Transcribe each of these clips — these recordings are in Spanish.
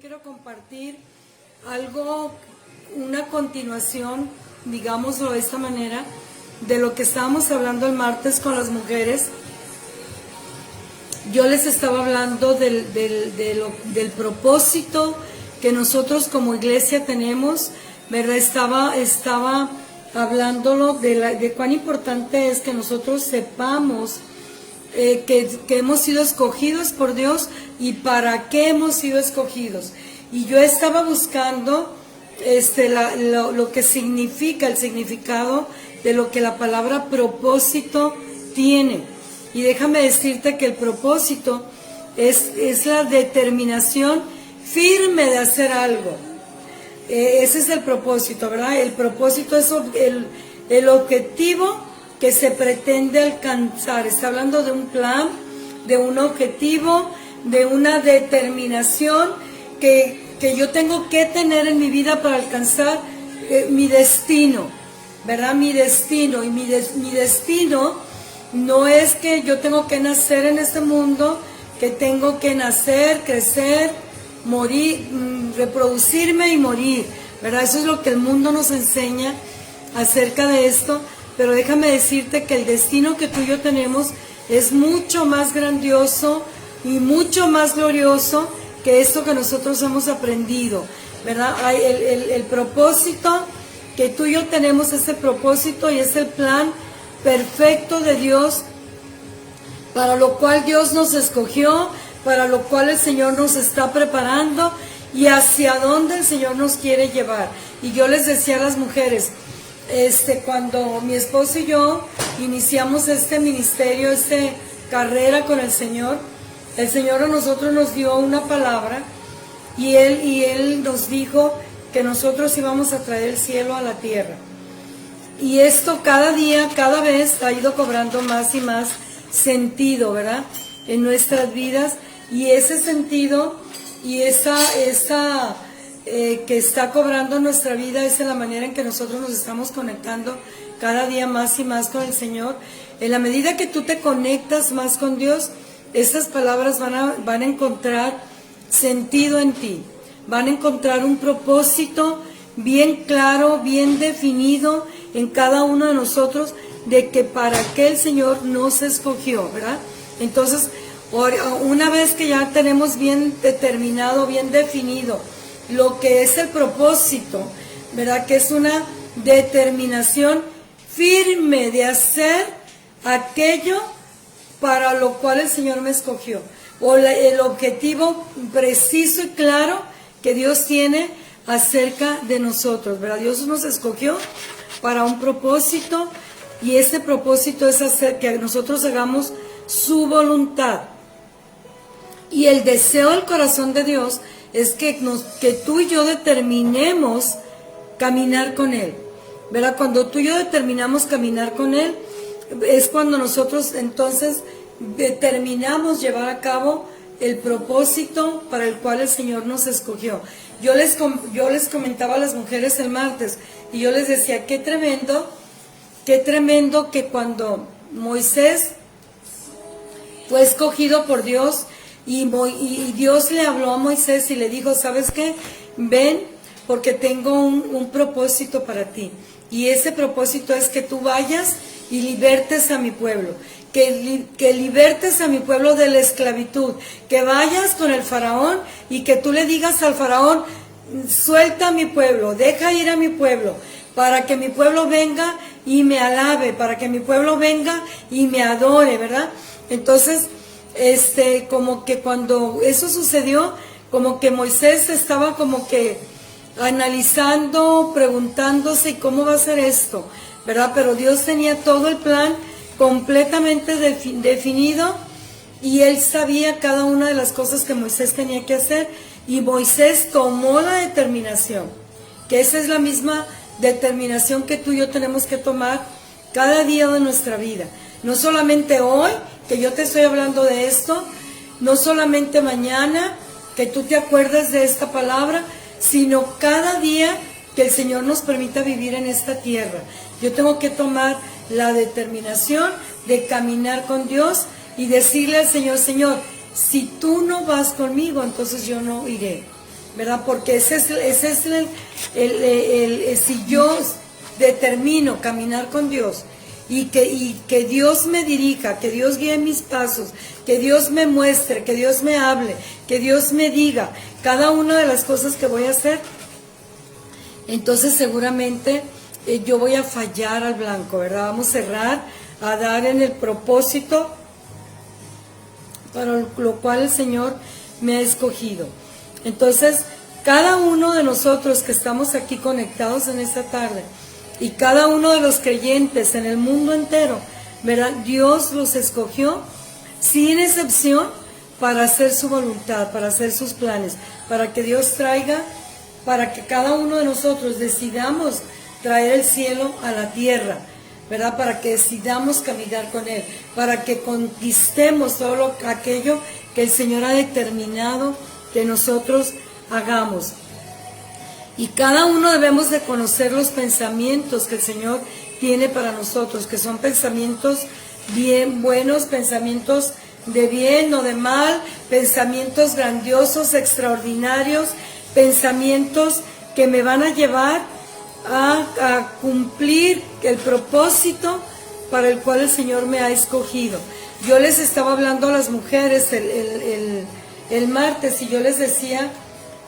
quiero compartir algo, una continuación, digámoslo de esta manera, de lo que estábamos hablando el martes con las mujeres. Yo les estaba hablando del propósito que nosotros como iglesia tenemos, ¿verdad? Estaba hablándolo de cuán importante es que nosotros sepamos que hemos sido escogidos por Dios y para qué hemos sido escogidos. Y yo estaba buscando lo que significa, el significado de lo que la palabra propósito tiene. Y déjame decirte que el propósito es la determinación firme de hacer algo. Ese es el propósito, ¿verdad? El propósito es el objetivo que se pretende alcanzar. Está hablando de un plan, de un objetivo, de una determinación que yo tengo que tener en mi vida para alcanzar mi destino, ¿verdad? Mi destino. Y mi destino no es que yo tengo que nacer en este mundo, que tengo que nacer, crecer, morir, reproducirme y morir, ¿verdad? Eso es lo que el mundo nos enseña acerca de esto. Pero déjame decirte que el destino que tú y yo tenemos es mucho más grandioso y mucho más glorioso que esto que nosotros hemos aprendido, ¿verdad? El propósito que tú y yo tenemos, ese propósito y es el plan perfecto de Dios, para lo cual Dios nos escogió, para lo cual el Señor nos está preparando y hacia dónde el Señor nos quiere llevar. Y yo les decía a las mujeres, cuando mi esposo y yo iniciamos este ministerio, esta carrera con el Señor a nosotros nos dio una palabra y Él nos dijo que nosotros íbamos a traer el cielo a la tierra. Y esto cada día, cada vez ha ido cobrando más y más sentido, ¿verdad? En nuestras vidas. Y ese sentido y esa que está cobrando nuestra vida es en la manera en que nosotros nos estamos conectando cada día más y más con el Señor. En la medida que tú te conectas más con Dios, estas palabras van a encontrar sentido en ti, van a encontrar un propósito bien claro, bien definido en cada uno de nosotros, de que para qué el Señor nos escogió, ¿verdad? Entonces, una vez que ya tenemos bien determinado, bien definido lo que es el propósito, ¿verdad? Que es una determinación firme de hacer aquello para lo cual el Señor me escogió, o el objetivo preciso y claro que Dios tiene acerca de nosotros, ¿verdad? Dios nos escogió para un propósito y ese propósito es hacer que nosotros hagamos su voluntad. Y el deseo del corazón de Dios es que tú y yo determinemos caminar con Él, ¿verdad? Cuando tú y yo determinamos caminar con Él, es cuando nosotros entonces determinamos llevar a cabo el propósito para el cual el Señor nos escogió. Yo les comentaba a las mujeres el martes, y yo les decía, qué tremendo que cuando Moisés fue escogido por Dios, y Dios le habló a Moisés y le dijo, ¿sabes qué? Ven, porque tengo un propósito para ti. Y ese propósito es que tú vayas y libertes a mi pueblo. Que libertes a mi pueblo de la esclavitud. Que vayas con el faraón y que tú le digas al faraón, suelta a mi pueblo, deja ir a mi pueblo, para que mi pueblo venga y me alabe, para que mi pueblo venga y me adore, ¿verdad? Entonces, como que cuando eso sucedió, como que Moisés estaba como que analizando, preguntándose cómo va a ser esto, ¿verdad? Pero Dios tenía todo el plan completamente definido y Él sabía cada una de las cosas que Moisés tenía que hacer, y Moisés tomó la determinación, que esa es la misma determinación que tú y yo tenemos que tomar cada día de nuestra vida. No solamente hoy, que yo te estoy hablando de esto, no solamente mañana, que tú te acuerdes de esta palabra, sino cada día que el Señor nos permita vivir en esta tierra. Yo tengo que tomar la determinación de caminar con Dios y decirle al Señor, Señor, si tú no vas conmigo, entonces yo no iré. ¿verdad? Porque si yo determino caminar con Dios y que Dios me dirija, que Dios guíe mis pasos, que Dios me muestre, que Dios me hable, que Dios me diga cada una de las cosas que voy a hacer, entonces seguramente yo voy a fallar al blanco, ¿verdad? Vamos a cerrar, a dar en el propósito para lo cual el Señor me ha escogido. Entonces, cada uno de nosotros que estamos aquí conectados en esta tarde y cada uno de los creyentes en el mundo entero, ¿verdad? Dios los escogió sin excepción para hacer su voluntad, para hacer sus planes, para que Dios traiga, para que cada uno de nosotros decidamos traer el cielo a la tierra, ¿verdad? Para que decidamos caminar con Él, para que conquistemos todo aquello que el Señor ha determinado que nosotros hagamos. Y cada uno debemos de conocer los pensamientos que el Señor tiene para nosotros, que son pensamientos bien buenos, pensamientos de bien o de mal, pensamientos grandiosos, extraordinarios, pensamientos que me van a llevar a cumplir el propósito para el cual el Señor me ha escogido. Yo les estaba hablando a las mujeres el martes y yo les decía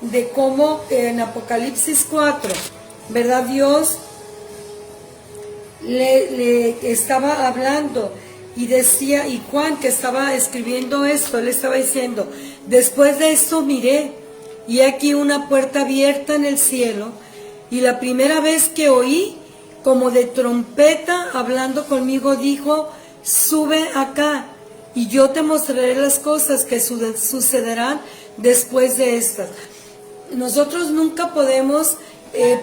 de cómo en Apocalipsis 4, ¿verdad? Dios le estaba hablando y decía, y Juan que estaba escribiendo esto, él estaba diciendo, después de esto miré y aquí una puerta abierta en el cielo, y la primera vez que oí como de trompeta hablando conmigo dijo, sube acá y yo te mostraré las cosas que sucederán después de estas. Nosotros nunca podemos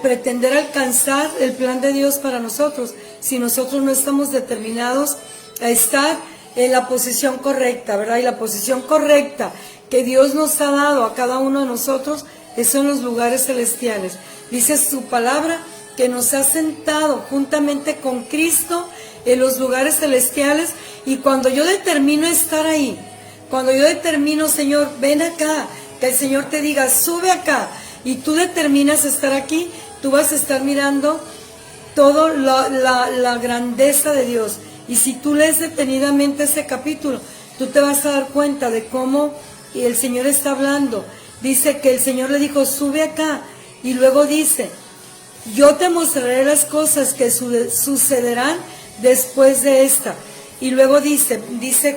pretender alcanzar el plan de Dios para nosotros si nosotros no estamos determinados a estar en la posición correcta, ¿verdad? Y la posición correcta que Dios nos ha dado a cada uno de nosotros son los lugares celestiales. Dice su palabra que nos ha sentado juntamente con Cristo en los lugares celestiales, y cuando yo determino estar ahí, cuando yo determino, Señor, ven acá, que el Señor te diga, sube acá, y tú determinas estar aquí, tú vas a estar mirando toda la grandeza de Dios. Y si tú lees detenidamente ese capítulo, tú te vas a dar cuenta de cómo el Señor está hablando. Dice que el Señor le dijo, sube acá, y luego dice, yo te mostraré las cosas que sucederán después de esta. Y luego dice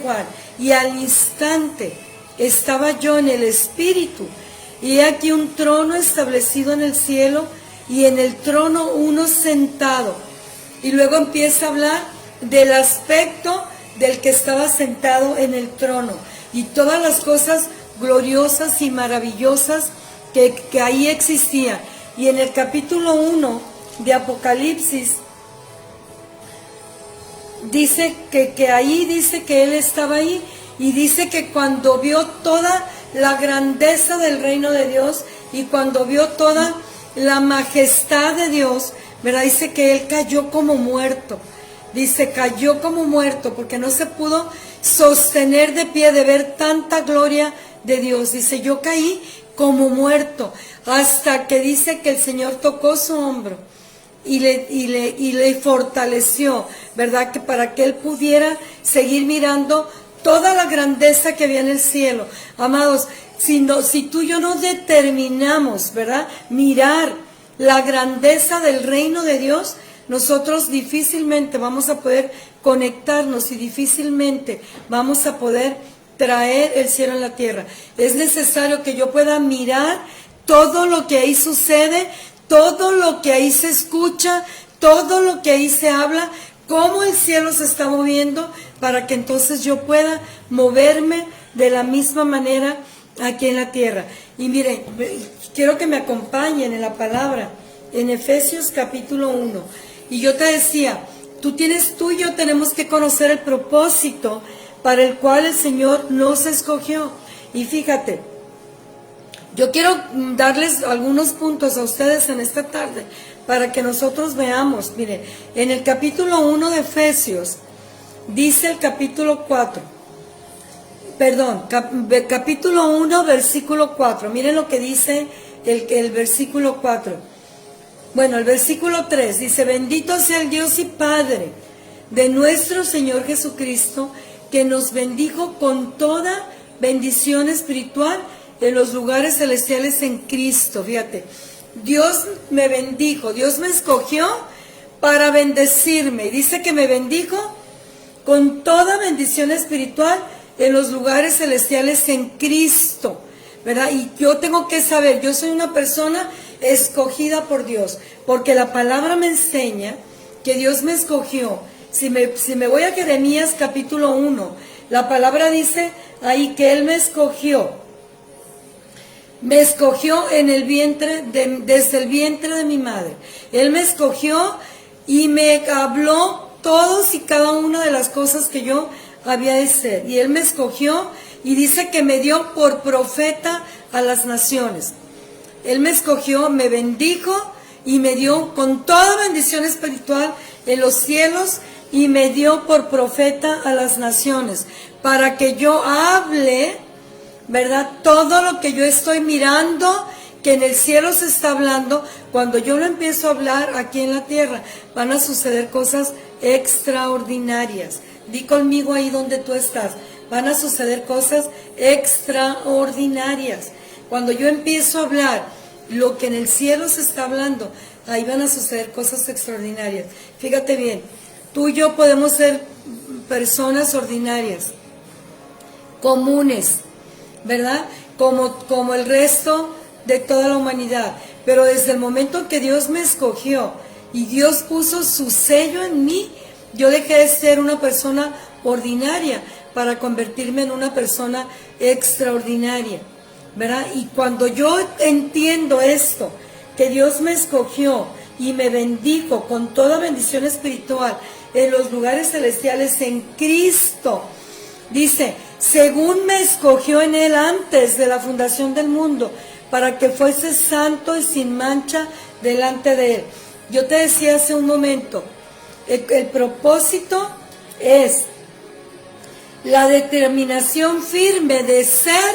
Juan, y al instante estaba yo en el Espíritu, y he aquí un trono establecido en el cielo, y en el trono uno sentado. Y luego empieza a hablar del aspecto del que estaba sentado en el trono, y todas las cosas gloriosas y maravillosas que ahí existían. Y en el capítulo 1 de Apocalipsis dice que ahí dice que él estaba ahí, y dice que cuando vio toda la grandeza del reino de Dios y cuando vio toda la majestad de Dios, ¿verdad? Dice que él cayó como muerto. Dice, cayó como muerto porque no se pudo sostener de pie de ver tanta gloria de Dios. Dice, yo caí como muerto, hasta que dice que el Señor tocó su hombro y le fortaleció, ¿verdad? Que para que él pudiera seguir mirando toda la grandeza que había en el cielo. Amados, si tú y yo no determinamos, ¿verdad?, mirar la grandeza del reino de Dios, nosotros difícilmente vamos a poder conectarnos y difícilmente vamos a poder traer el cielo en la tierra. Es necesario que yo pueda mirar todo lo que ahí sucede, todo lo que ahí se escucha, todo lo que ahí se habla, cómo el cielo se está moviendo, para que entonces yo pueda moverme de la misma manera aquí en la tierra. Y miren, quiero que me acompañen en la palabra, en Efesios capítulo 1. Y yo te decía, tú y yo tenemos que conocer el propósito para el cual el Señor nos escogió. Y fíjate, yo quiero darles algunos puntos a ustedes en esta tarde para que nosotros veamos. Miren, en el capítulo 1 de Efesios, dice el capítulo 4, capítulo 1, versículo 4. Miren lo que dice el versículo 4. Bueno, el versículo 3 dice, bendito sea el Dios y Padre de nuestro Señor Jesucristo, que nos bendijo con toda bendición espiritual en los lugares celestiales en Cristo. Fíjate, Dios me bendijo, Dios me escogió para bendecirme. Dice que me bendijo con toda bendición espiritual en los lugares celestiales en Cristo, ¿verdad? Y yo tengo que saber, yo soy una persona escogida por Dios, porque la palabra me enseña que Dios me escogió. Si me voy a Jeremías capítulo 1, la palabra dice ahí que Él me escogió en el vientre, desde el vientre de mi madre. Él me escogió y me habló todos y cada una de las cosas que yo había de ser. Y Él me escogió y dice que me dio por profeta a las naciones. Él me escogió, me bendijo y me dio con toda bendición espiritual en los cielos y me dio por profeta a las naciones, para que yo hable, ¿verdad? Todo lo que yo estoy mirando, que en el cielo se está hablando, cuando yo lo empiezo a hablar aquí en la tierra, van a suceder cosas extraordinarias. Di conmigo ahí donde tú estás, van a suceder cosas extraordinarias. Cuando yo empiezo a hablar lo que en el cielo se está hablando, ahí van a suceder cosas extraordinarias. Fíjate bien, tú y yo podemos ser personas ordinarias, comunes, ¿verdad? Como el resto de toda la humanidad. Pero desde el momento que Dios me escogió y Dios puso su sello en mí, yo dejé de ser una persona ordinaria para convertirme en una persona extraordinaria, ¿verdad? Y cuando yo entiendo esto, que Dios me escogió y me bendijo con toda bendición espiritual en los lugares celestiales en Cristo, dice, según me escogió en Él antes de la fundación del mundo, para que fuese santo y sin mancha delante de Él. Yo te decía hace un momento, el propósito es la determinación firme de ser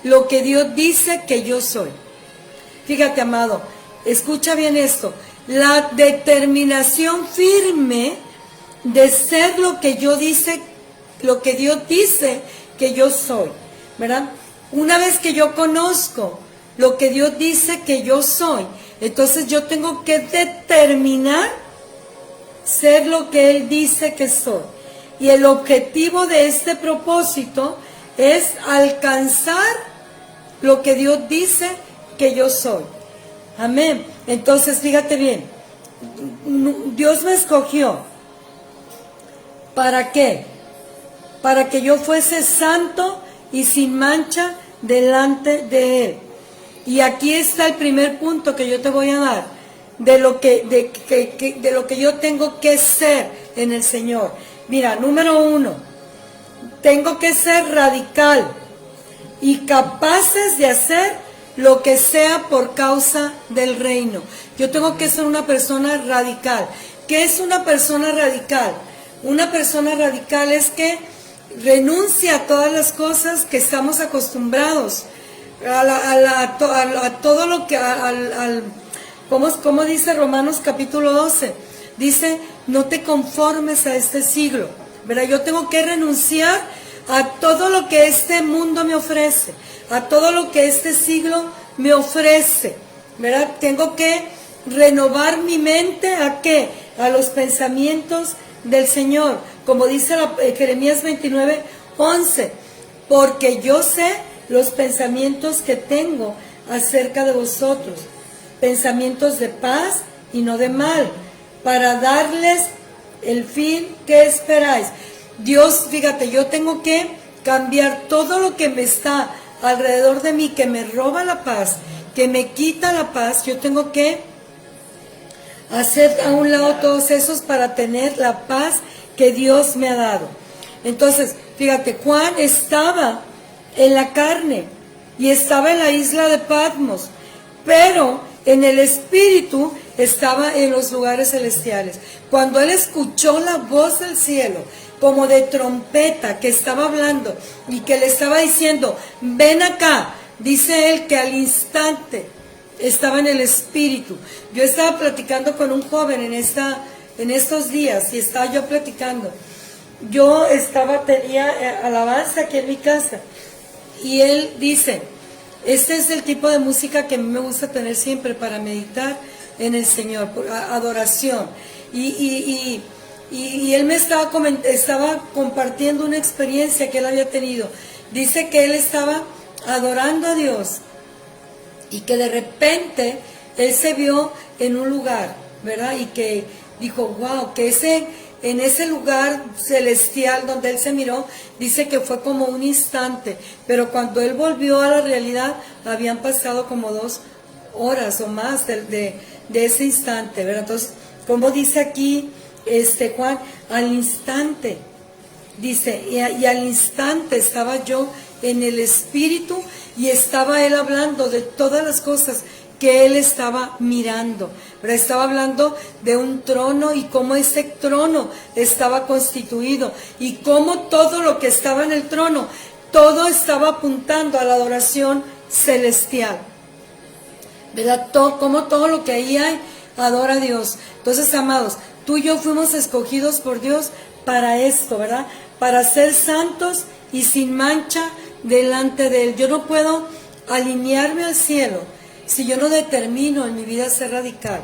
lo que Dios dice que yo soy. Fíjate, amado, escucha bien esto, la determinación firme de ser lo que Dios dice que yo soy, ¿verdad? Una vez que yo conozco lo que Dios dice que yo soy, entonces yo tengo que determinar ser lo que Él dice que soy. Y el objetivo de este propósito es alcanzar lo que Dios dice que yo soy. Amén. Entonces, fíjate bien, Dios me escogió. ¿Para qué? Para que yo fuese santo y sin mancha delante de Él. Y aquí está el primer punto que yo te voy a dar de lo que yo tengo que ser en el Señor. Mira, número 1, tengo que ser radical y capaces de hacer lo que sea por causa del reino. Yo tengo que ser una persona radical. ¿Qué es una persona radical? Una persona radical es que renuncia a todas las cosas que estamos acostumbrados, a todo lo que, como dice Romanos capítulo 12, dice, no te conformes a este siglo, ¿verdad? Yo tengo que renunciar a todo lo que este mundo me ofrece, a todo lo que este siglo me ofrece, ¿verdad? Tengo que renovar mi mente, ¿a qué? A los pensamientos del Señor, como dice Jeremías 29:11, porque yo sé los pensamientos que tengo acerca de vosotros, pensamientos de paz y no de mal, para darles el fin que esperáis. Dios, fíjate, yo tengo que cambiar todo lo que me está alrededor de mí, que me roba la paz, que me quita la paz. Yo tengo que hacer a un lado todos esos para tener la paz que Dios me ha dado. Entonces, fíjate, Juan estaba en la carne y estaba en la isla de Patmos, pero en el espíritu estaba en los lugares celestiales. Cuando él escuchó la voz del cielo, como de trompeta, que estaba hablando y que le estaba diciendo, ven acá, dice él que al instante estaba en el espíritu. Yo estaba platicando con un joven en estos días, y estaba yo platicando. Yo tenía alabanza aquí en mi casa, y él dice, este es el tipo de música que a mí me gusta tener siempre para meditar en el Señor, adoración. Y él me estaba compartiendo una experiencia que él había tenido. Dice que él estaba adorando a Dios y que de repente él se vio en un lugar, ¿verdad? Y que dijo, wow, que en ese lugar celestial donde él se miró, dice que fue como un instante, pero cuando él volvió a la realidad, habían pasado como 2 horas o más de ese instante, ¿verdad? Entonces, como dice aquí Juan, al instante, dice, y al instante estaba yo en el espíritu, y estaba él hablando de todas las cosas que él estaba mirando, pero estaba hablando de un trono y cómo ese trono estaba constituido, y cómo todo lo que estaba en el trono, todo estaba apuntando a la adoración celestial, ¿verdad? Como todo lo que ahí hay adora a Dios. Entonces, amados, tú y yo fuimos escogidos por Dios para esto, ¿verdad? Para ser santos y sin mancha delante de Él. Yo no puedo alinearme al cielo si yo no determino en mi vida ser radical.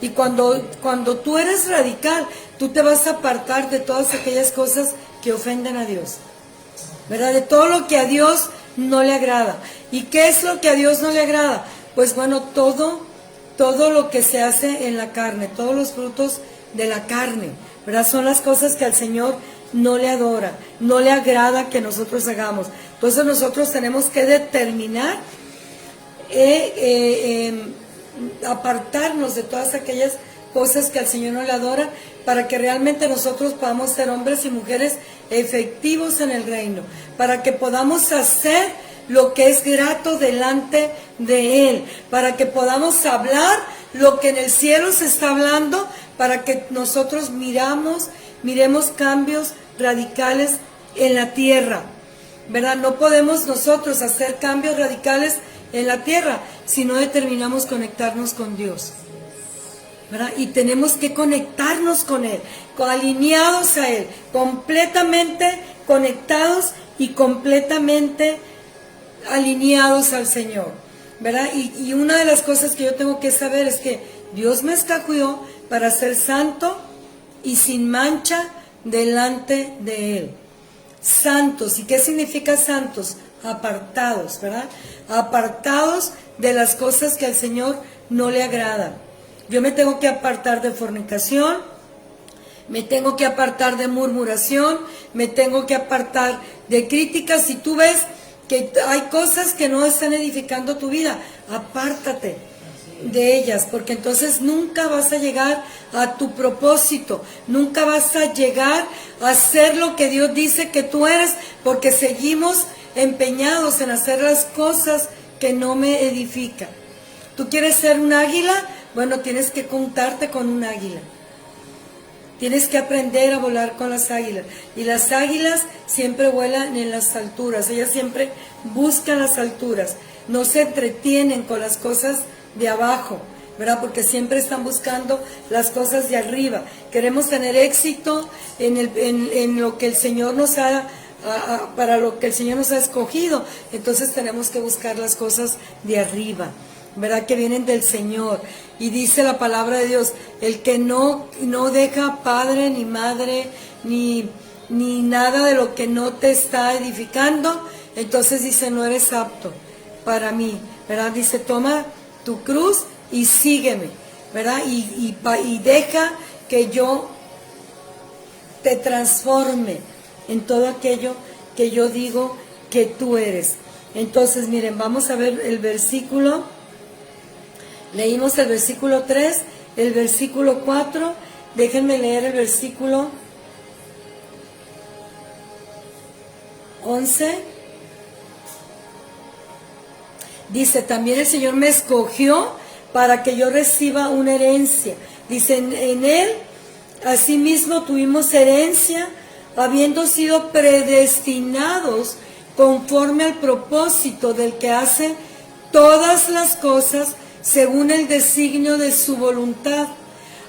Y cuando tú eres radical, tú te vas a apartar de todas aquellas cosas que ofenden a Dios, ¿verdad? De todo lo que a Dios no le agrada. ¿Y qué es lo que a Dios no le agrada? Pues bueno, todo lo que se hace en la carne, todos los frutos de la carne, ¿verdad? Son las cosas que al Señor no le adora, no le agrada que nosotros hagamos. Entonces nosotros tenemos que determinar apartarnos de todas aquellas cosas que al Señor no le adora, para que realmente nosotros podamos ser hombres y mujeres efectivos en el reino, para que podamos hacer lo que es grato delante de Él, para que podamos hablar lo que en el cielo se está hablando, para que nosotros miremos cambios radicales en la tierra, ¿verdad? No podemos nosotros hacer cambios radicales en la tierra si no determinamos conectarnos con Dios, ¿verdad? Y tenemos que conectarnos con Él, alineados a Él, completamente conectados y completamente alineados al Señor, ¿verdad? Y una de las cosas que yo tengo que saber es que Dios me escogió para ser santo y sin mancha delante de Él. Santos. ¿Y qué significa santos? Apartados, ¿verdad? Apartados de las cosas que al Señor no le agradan. Yo me tengo que apartar de fornicación, me tengo que apartar de murmuración, me tengo que apartar de críticas. Si tú ves que hay cosas que no están edificando tu vida, apártate de ellas, porque entonces nunca vas a llegar a tu propósito, nunca vas a llegar a ser lo que Dios dice que tú eres, porque seguimos empeñados en hacer las cosas que no me edifican. ¿Tú quieres ser un águila? Bueno, tienes que juntarte con un águila. Tienes que aprender a volar con las águilas. Y las águilas siempre vuelan en las alturas. Ellas siempre buscan las alturas. No se entretienen con las cosas de abajo, ¿verdad? Porque siempre están buscando las cosas de arriba. Queremos tener éxito en lo que el Señor nos ha, para lo que el Señor nos ha escogido. Entonces tenemos que buscar las cosas de arriba, ¿verdad? Que vienen del Señor. Y dice la palabra de Dios, el que no deja padre ni madre ni nada de lo que no te está edificando, entonces dice, no eres apto para mí, ¿verdad? Dice, toma tu cruz y sígueme, ¿verdad? Y deja que yo te transforme en todo aquello que yo digo que tú eres. Entonces, miren, vamos a ver el versículo. Leímos el versículo 3, el versículo 4, déjenme leer el versículo 11. Dice, también el Señor me escogió para que yo reciba una herencia. Dice, en Él, asimismo tuvimos herencia, habiendo sido predestinados conforme al propósito del que hace todas las cosas según el designio de su voluntad,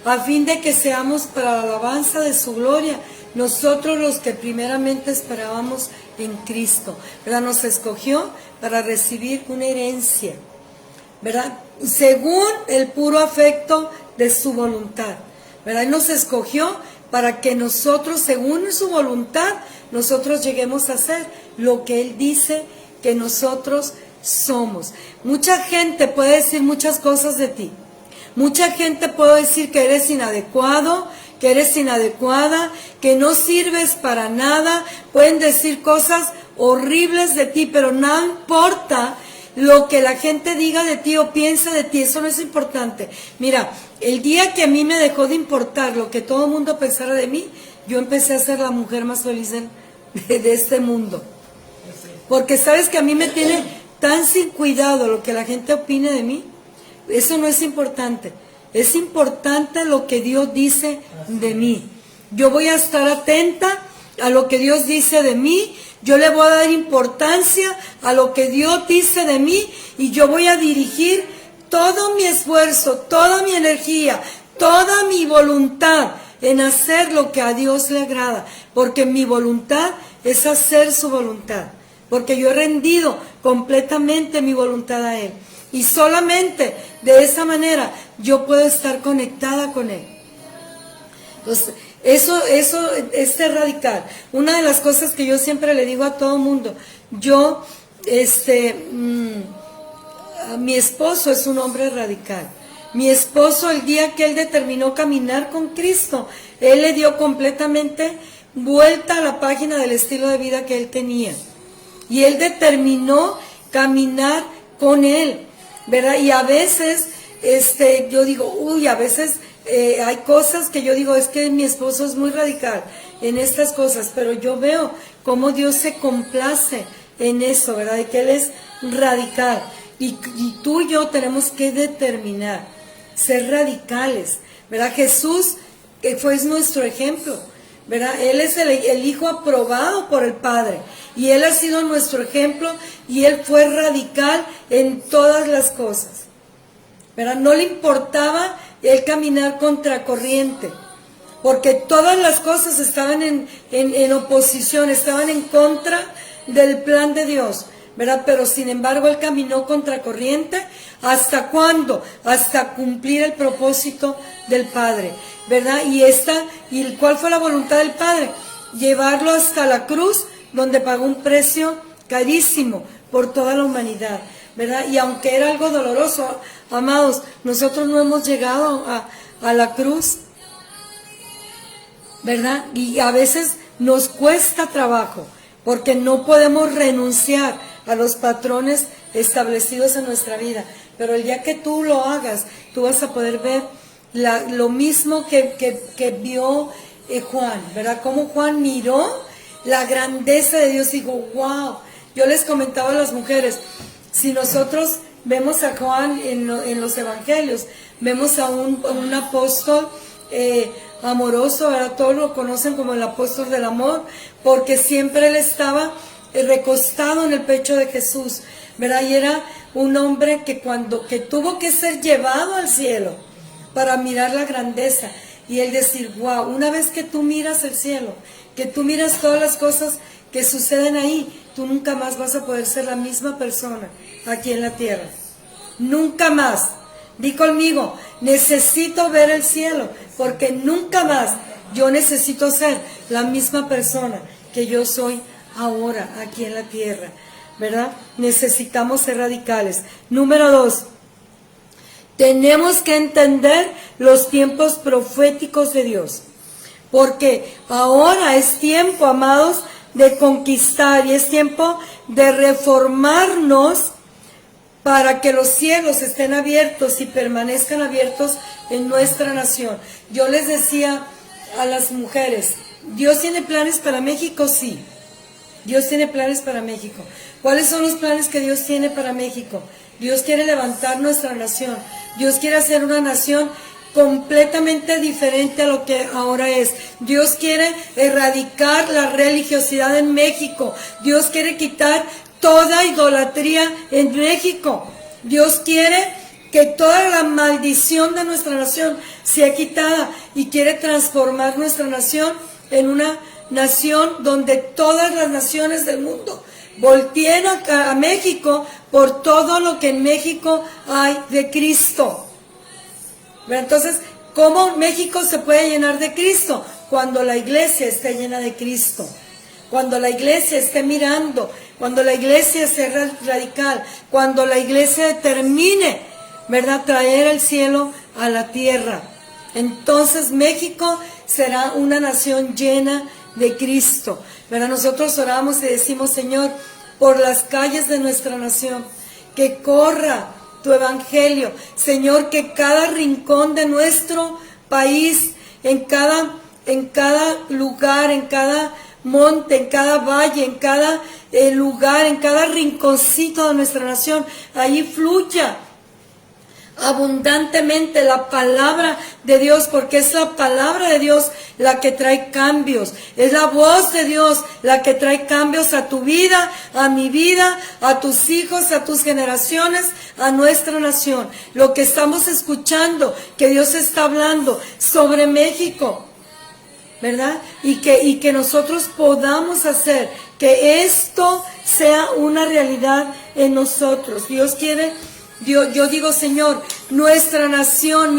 a fin de que seamos para la alabanza de su gloria, nosotros los que primeramente esperábamos en Cristo, ¿verdad? Nos escogió para recibir una herencia, ¿verdad? Según el puro afecto de su voluntad, ¿verdad? Él nos escogió para que nosotros, según su voluntad, nosotros lleguemos a ser lo que Él dice que nosotros somos. Mucha gente puede decir muchas cosas de ti. Mucha gente puede decir que eres inadecuado, que eres inadecuada, que no sirves para nada. Pueden decir cosas horribles de ti, pero no importa lo que la gente diga de ti o piensa de ti, eso no es importante. Mira, el día que a mí me dejó de importar lo que todo el mundo pensara de mí, yo empecé a ser la mujer más feliz de este mundo. Porque sabes que a mí me tiene tan sin cuidado lo que la gente opine de mí. Eso no es importante. Es importante lo que Dios dice de mí. Yo voy a estar atenta a lo que Dios dice de mí. Yo le voy a dar importancia a lo que Dios dice de mí y yo voy a dirigir todo mi esfuerzo, toda mi energía, toda mi voluntad en hacer lo que a Dios le agrada, porque mi voluntad es hacer su voluntad, porque yo he rendido completamente mi voluntad a Él y solamente de esa manera yo puedo estar conectada con Él. Entonces, eso es ser radical. Una de las cosas que yo siempre le digo a todo mundo, mi esposo es un hombre radical. Mi esposo, el día que él determinó caminar con Cristo, él le dio completamente vuelta a la página del estilo de vida que él tenía. Y él determinó caminar con él, ¿verdad? Y a veces, yo digo, a veces hay cosas que yo digo, es que mi esposo es muy radical en estas cosas, pero yo veo cómo Dios se complace en eso, ¿verdad? De que Él es radical. Y tú y yo tenemos que determinar ser radicales, ¿verdad? Jesús fue nuestro ejemplo, ¿verdad? Él es el Hijo aprobado por el Padre y Él ha sido nuestro ejemplo y Él fue radical en todas las cosas, ¿verdad? No le importaba Él caminar contracorriente, porque todas las cosas estaban en oposición, estaban en contra del plan de Dios, ¿verdad? Pero sin embargo Él caminó contracorriente. ¿Hasta cuándo? Hasta cumplir el propósito del Padre, ¿verdad? ¿Y cuál fue la voluntad del Padre? Llevarlo hasta la cruz, donde pagó un precio carísimo por toda la humanidad, ¿verdad? Y aunque era algo doloroso, amados, nosotros no hemos llegado a la cruz, ¿verdad? Y a veces nos cuesta trabajo, porque no podemos renunciar a los patrones establecidos en nuestra vida. Pero el día que tú lo hagas, tú vas a poder ver lo mismo que vio Juan, ¿verdad? Como Juan miró la grandeza de Dios y dijo, wow. Yo les comentaba a las mujeres, si nosotros vemos a Juan en los evangelios, vemos a un apóstol amoroso, ¿verdad? Todos lo conocen como el apóstol del amor, porque siempre él estaba recostado en el pecho de Jesús, ¿verdad? Y era un hombre que tuvo que ser llevado al cielo para mirar la grandeza y él decir, wow, una vez que tú miras el cielo, que tú miras todas las cosas que suceden ahí, tú nunca más vas a poder ser la misma persona aquí en la tierra. Nunca más. Di conmigo, necesito ver el cielo, porque nunca más yo necesito ser la misma persona que yo soy ahora aquí en la tierra, ¿verdad? Necesitamos ser radicales. Número 2, tenemos que entender los tiempos proféticos de Dios, porque ahora es tiempo, amados, de conquistar y es tiempo de reformarnos para que los cielos estén abiertos y permanezcan abiertos en nuestra nación. Yo les decía a las mujeres, ¿Dios tiene planes para México? Sí, Dios tiene planes para México. ¿Cuáles son los planes que Dios tiene para México? Dios quiere levantar nuestra nación. Dios quiere hacer una nación completamente diferente a lo que ahora es. Dios quiere erradicar la religiosidad en México. Dios quiere quitar toda idolatría en México. Dios quiere que toda la maldición de nuestra nación sea quitada y quiere transformar nuestra nación en una nación donde todas las naciones del mundo volteen a México por todo lo que en México hay de Cristo. Entonces, ¿cómo México se puede llenar de Cristo? Cuando la iglesia esté llena de Cristo, cuando la iglesia esté mirando, cuando la iglesia sea radical, cuando la iglesia determine, ¿verdad?, traer el cielo a la tierra. Entonces México será una nación llena de Cristo, ¿verdad? Nosotros oramos y decimos, Señor, por las calles de nuestra nación, que corra tu evangelio, Señor, que cada rincón de nuestro país, en cada lugar, en cada monte, en cada valle, en cada lugar, en cada rinconcito de nuestra nación, ahí fluya abundantemente la palabra de Dios, porque es la palabra de Dios la que trae cambios, es la voz de Dios la que trae cambios a tu vida, a mi vida, a tus hijos, a tus generaciones, a nuestra nación. Lo que estamos escuchando, que Dios está hablando sobre México, ¿verdad? Y que nosotros podamos hacer que esto sea una realidad en nosotros. Dios quiere. Yo digo, Señor, nuestra nación,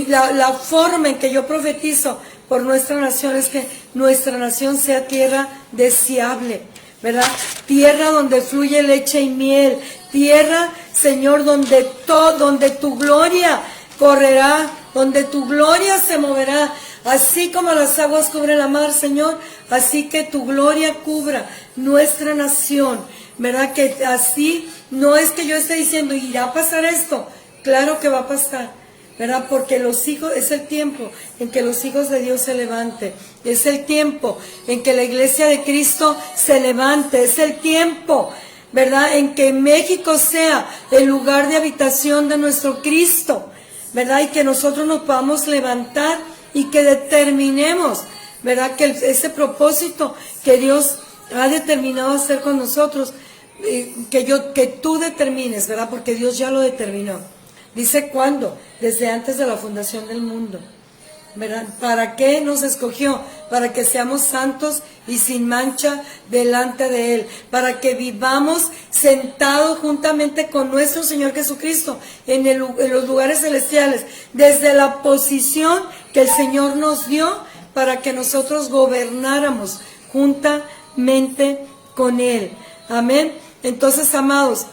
la forma en que yo profetizo por nuestra nación es que nuestra nación sea tierra deseable, ¿verdad? Tierra donde fluye leche y miel, tierra, Señor, donde tu gloria correrá, donde tu gloria se moverá, así como las aguas cubren la mar, Señor, así que tu gloria cubra nuestra nación, ¿verdad? Que así, no es que yo esté diciendo, ¿irá a pasar esto? Claro que va a pasar, ¿verdad? Porque es el tiempo en que los hijos de Dios se levanten, es el tiempo en que la iglesia de Cristo se levante, es el tiempo, ¿verdad?, en que México sea el lugar de habitación de nuestro Cristo, ¿verdad? Y que nosotros nos podamos levantar y que determinemos, ¿verdad?, que ese propósito que Dios ha determinado hacer con nosotros, que tú determines, ¿verdad? Porque Dios ya lo determinó. Dice, ¿cuándo? Desde antes de la fundación del mundo, ¿verdad? ¿Para qué nos escogió? Para que seamos santos y sin mancha delante de Él, para que vivamos sentados juntamente con nuestro Señor Jesucristo en los lugares celestiales, desde la posición que el Señor nos dio para que nosotros gobernáramos juntamente con Él. Amén. Entonces, amados,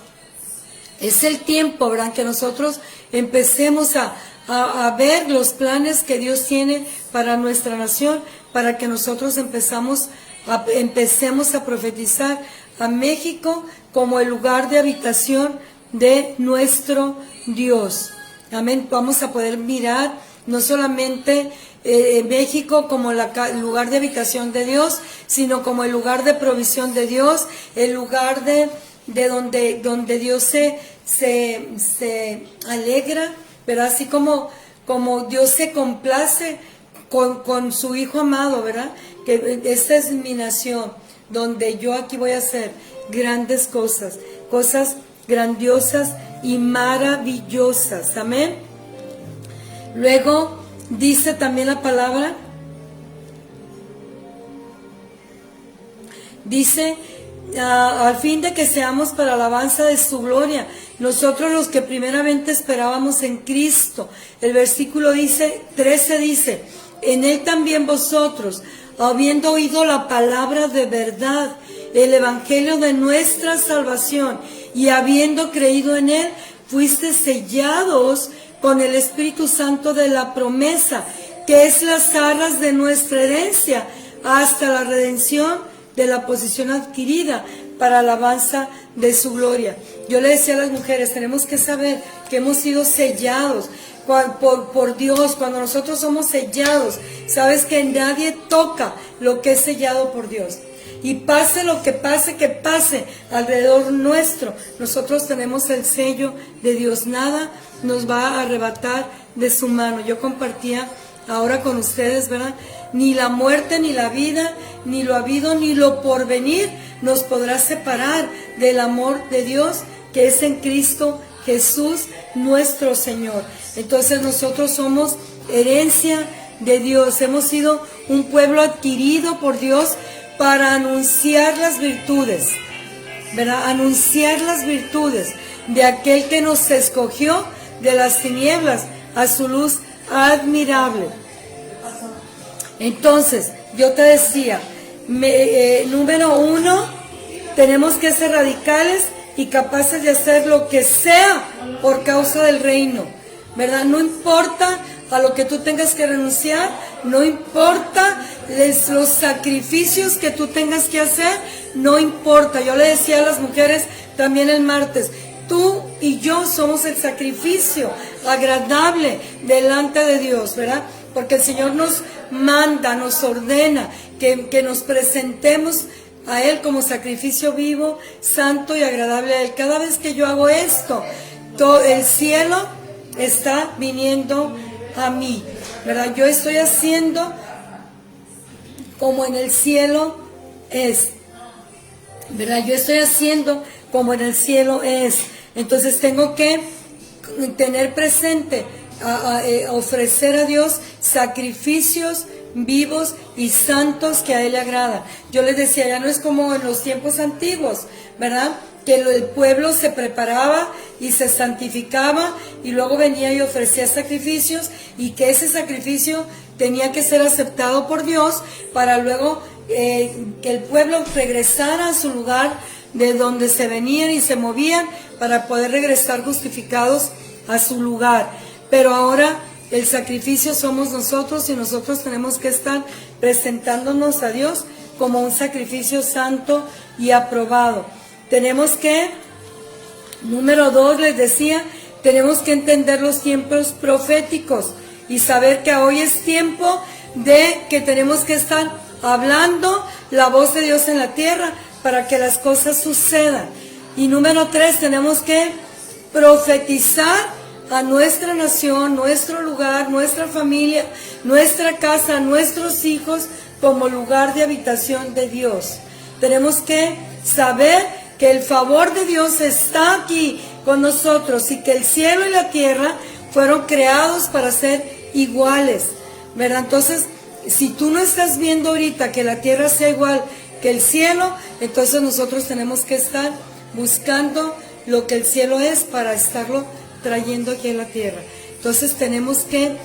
es el tiempo, ¿verdad?, que nosotros empecemos a ver los planes que Dios tiene para nuestra nación, para que nosotros empecemos a profetizar a México como el lugar de habitación de nuestro Dios. Amén. Vamos a poder mirar no solamente México como el lugar de habitación de Dios, sino como el lugar de provisión de Dios, el lugar de donde Dios se alegra, ¿verdad? Así como Dios se complace con su Hijo amado, ¿verdad? Que esta es mi nación, donde yo aquí voy a hacer grandes cosas grandiosas y maravillosas. Amén. Luego dice también la palabra, dice, al fin de que seamos para alabanza de su gloria, nosotros los que primeramente esperábamos en Cristo. El versículo 13 dice, en Él también vosotros, habiendo oído la palabra de verdad, el evangelio de nuestra salvación, y habiendo creído en Él, fuisteis sellados con el Espíritu Santo de la promesa, que es las arras de nuestra herencia, hasta la redención de la posesión adquirida para alabanza de su gloria. Yo le decía a las mujeres, tenemos que saber que hemos sido sellados por Dios. Cuando nosotros somos sellados, sabes que nadie toca lo que es sellado por Dios. Y pase lo que pase alrededor nuestro, nosotros tenemos el sello de Dios. Nada nos va a arrebatar de su mano. Yo compartía ahora con ustedes, ¿verdad? Ni la muerte, ni la vida, ni lo habido, ni lo porvenir nos podrá separar del amor de Dios que es en Cristo Jesús nuestro Señor. Entonces nosotros somos herencia de Dios, hemos sido un pueblo adquirido por Dios para anunciar las virtudes, ¿verdad? Anunciar las virtudes de aquel que nos escogió de las tinieblas a su luz admirable. Entonces, yo te decía, número 1, tenemos que ser radicales y capaces de hacer lo que sea por causa del reino, ¿verdad? No importa a lo que tú tengas que renunciar, no importa los sacrificios que tú tengas que hacer, no importa. Yo le decía a las mujeres también el martes, tú y yo somos el sacrificio agradable delante de Dios, ¿verdad? Porque el Señor nos manda, nos ordena que nos presentemos a Él como sacrificio vivo, santo y agradable a Él. Cada vez que yo hago esto, todo el cielo está viniendo a mí, ¿verdad? Yo estoy haciendo como en el cielo es, ¿verdad? Yo estoy haciendo como en el cielo es. Entonces tengo que tener presente, ofrecer a Dios sacrificios vivos y santos que a Él le agrada. Yo les decía, ya no es como en los tiempos antiguos, ¿verdad? Que el pueblo se preparaba y se santificaba y luego venía y ofrecía sacrificios, y que ese sacrificio tenía que ser aceptado por Dios para luego que el pueblo regresara a su lugar de donde se venían y se movían para poder regresar justificados a su lugar. Pero ahora el sacrificio somos nosotros, y nosotros tenemos que estar presentándonos a Dios como un sacrificio santo y aprobado. Tenemos que, número 2, les decía, tenemos que entender los tiempos proféticos y saber que hoy es tiempo de que tenemos que estar hablando la voz de Dios en la tierra para que las cosas sucedan. Y número 3, tenemos que profetizar a nuestra nación, nuestro lugar, nuestra familia, nuestra casa, nuestros hijos como lugar de habitación de Dios. Tenemos que saber que el favor de Dios está aquí con nosotros y que el cielo y la tierra fueron creados para ser iguales, ¿verdad? Entonces, si tú no estás viendo ahorita que la tierra sea igual que el cielo, entonces nosotros tenemos que estar buscando lo que el cielo es para estarlo trayendo aquí a la tierra. Entonces tenemos que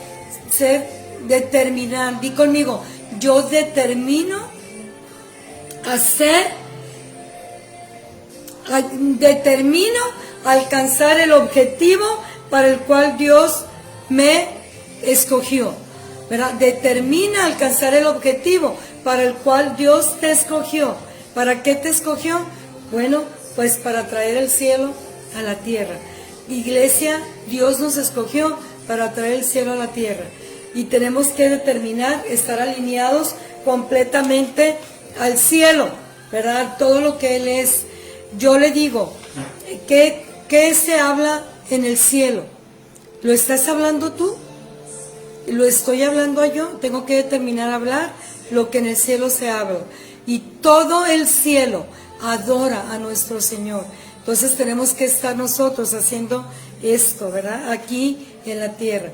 determinar, di conmigo, yo determino alcanzar el objetivo para el cual Dios me escogió, ¿verdad? Determina alcanzar el objetivo para el cual Dios te escogió. ¿Para qué te escogió? Bueno, pues para traer el cielo a la tierra. Iglesia, Dios nos escogió para traer el cielo a la tierra. Y tenemos que determinar, estar alineados completamente al cielo, ¿verdad? Todo lo que Él es. Yo le digo, ¿qué se habla en el cielo? ¿Lo estás hablando tú? ¿Lo estoy hablando yo? Tengo que determinar hablar lo que en el cielo se habla. Y todo el cielo adora a nuestro Señor. Entonces tenemos que estar nosotros haciendo esto, ¿verdad? Aquí en la tierra.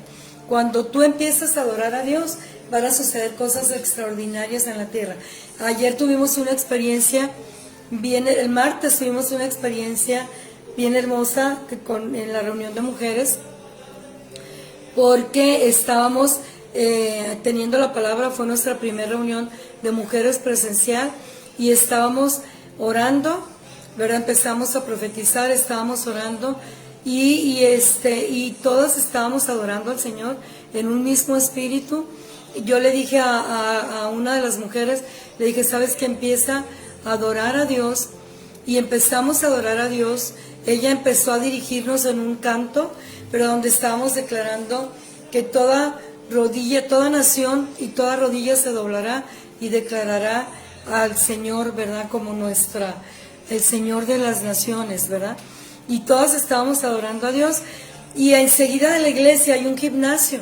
Cuando tú empiezas a adorar a Dios, van a suceder cosas extraordinarias en la tierra. Ayer tuvimos una experiencia, el martes tuvimos una experiencia bien hermosa en la reunión de mujeres, porque estábamos teniendo la palabra. Fue nuestra primera reunión de mujeres presencial y estábamos orando, ¿verdad? Empezamos a profetizar, estábamos orando y todas estábamos adorando al Señor en un mismo espíritu. Yo le dije a una de las mujeres, le dije, ¿sabes qué? Empieza a adorar a Dios. Y empezamos a adorar a Dios. Ella empezó a dirigirnos en un canto, pero donde estábamos declarando que toda rodilla, toda nación y toda rodilla se doblará y declarará al Señor, ¿verdad? Como el Señor de las naciones, ¿verdad? Y todas estábamos adorando a Dios. Y enseguida de la iglesia hay un gimnasio.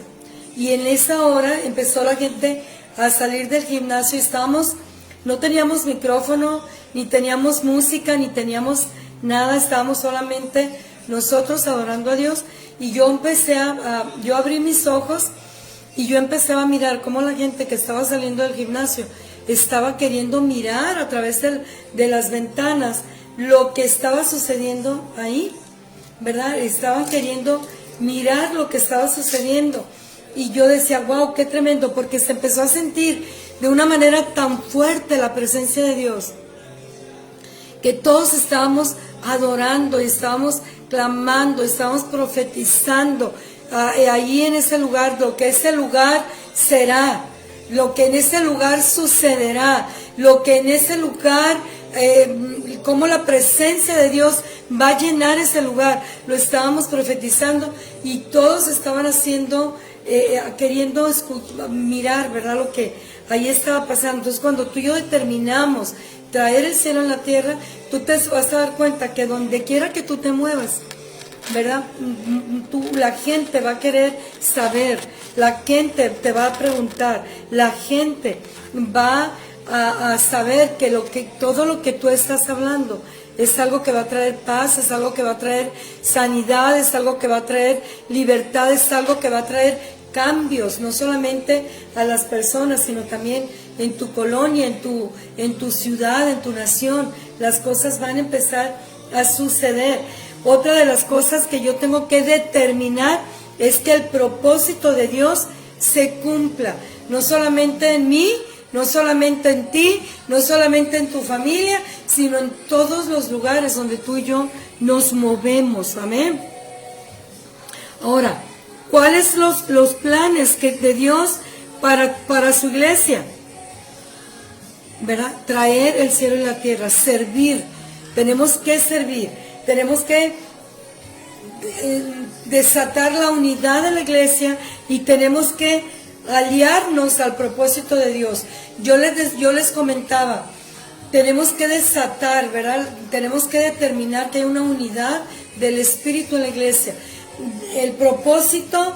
Y en esa hora empezó la gente a salir del gimnasio. No teníamos micrófono, ni teníamos música, ni teníamos nada. Estábamos solamente nosotros adorando a Dios, y yo empecé yo abrí mis ojos y yo empecé a mirar cómo la gente que estaba saliendo del gimnasio estaba queriendo mirar a través de las ventanas lo que estaba sucediendo ahí, ¿verdad? Estaban queriendo mirar lo que estaba sucediendo. Y yo decía, wow, qué tremendo, porque se empezó a sentir de una manera tan fuerte la presencia de Dios, que todos estábamos adorando, estábamos clamando, estábamos profetizando ahí en ese lugar, lo que ese lugar será, lo que en ese lugar sucederá, lo que en ese lugar, cómo la presencia de Dios va a llenar ese lugar. Lo estábamos profetizando y todos estaban haciendo, queriendo mirar, ¿verdad? Lo que ahí estaba pasando. Entonces, cuando tú y yo determinamos traer el cielo en la tierra, tú te vas a dar cuenta que donde quiera que tú te muevas, ¿verdad? La gente va a querer saber, la gente te va a preguntar, la gente va a saber que todo lo que tú estás hablando es algo que va a traer paz, es algo que va a traer sanidad, es algo que va a traer libertad, es algo que va a traer cambios, no solamente a las personas, sino también en tu colonia, en tu ciudad, en tu nación. Las cosas van a empezar a suceder. Otra de las cosas que yo tengo que determinar es que el propósito de Dios se cumpla, no solamente en mí, no solamente en ti, no solamente en tu familia, sino en todos los lugares donde tú y yo nos movemos. Amén. Ahora, ¿cuáles los planes de Dios para su iglesia? ¿Verdad? Traer el cielo y la tierra, servir. Tenemos que servir, tenemos que desatar la unidad de la iglesia y tenemos que aliarnos al propósito de Dios. Yo les comentaba, tenemos que desatar, ¿verdad? Tenemos que determinar que hay una unidad del Espíritu en la iglesia. El propósito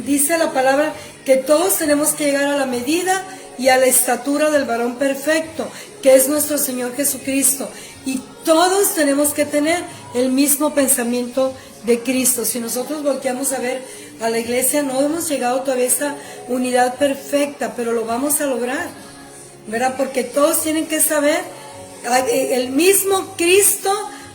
dice la palabra que todos tenemos que llegar a la medida y a la estatura del varón perfecto, que es nuestro Señor Jesucristo. Y todos tenemos que tener el mismo pensamiento de Cristo. Si nosotros volteamos a ver a la iglesia, no hemos llegado todavía a esta unidad perfecta, pero lo vamos a lograr, ¿verdad? Porque todos tienen que saber, el mismo Cristo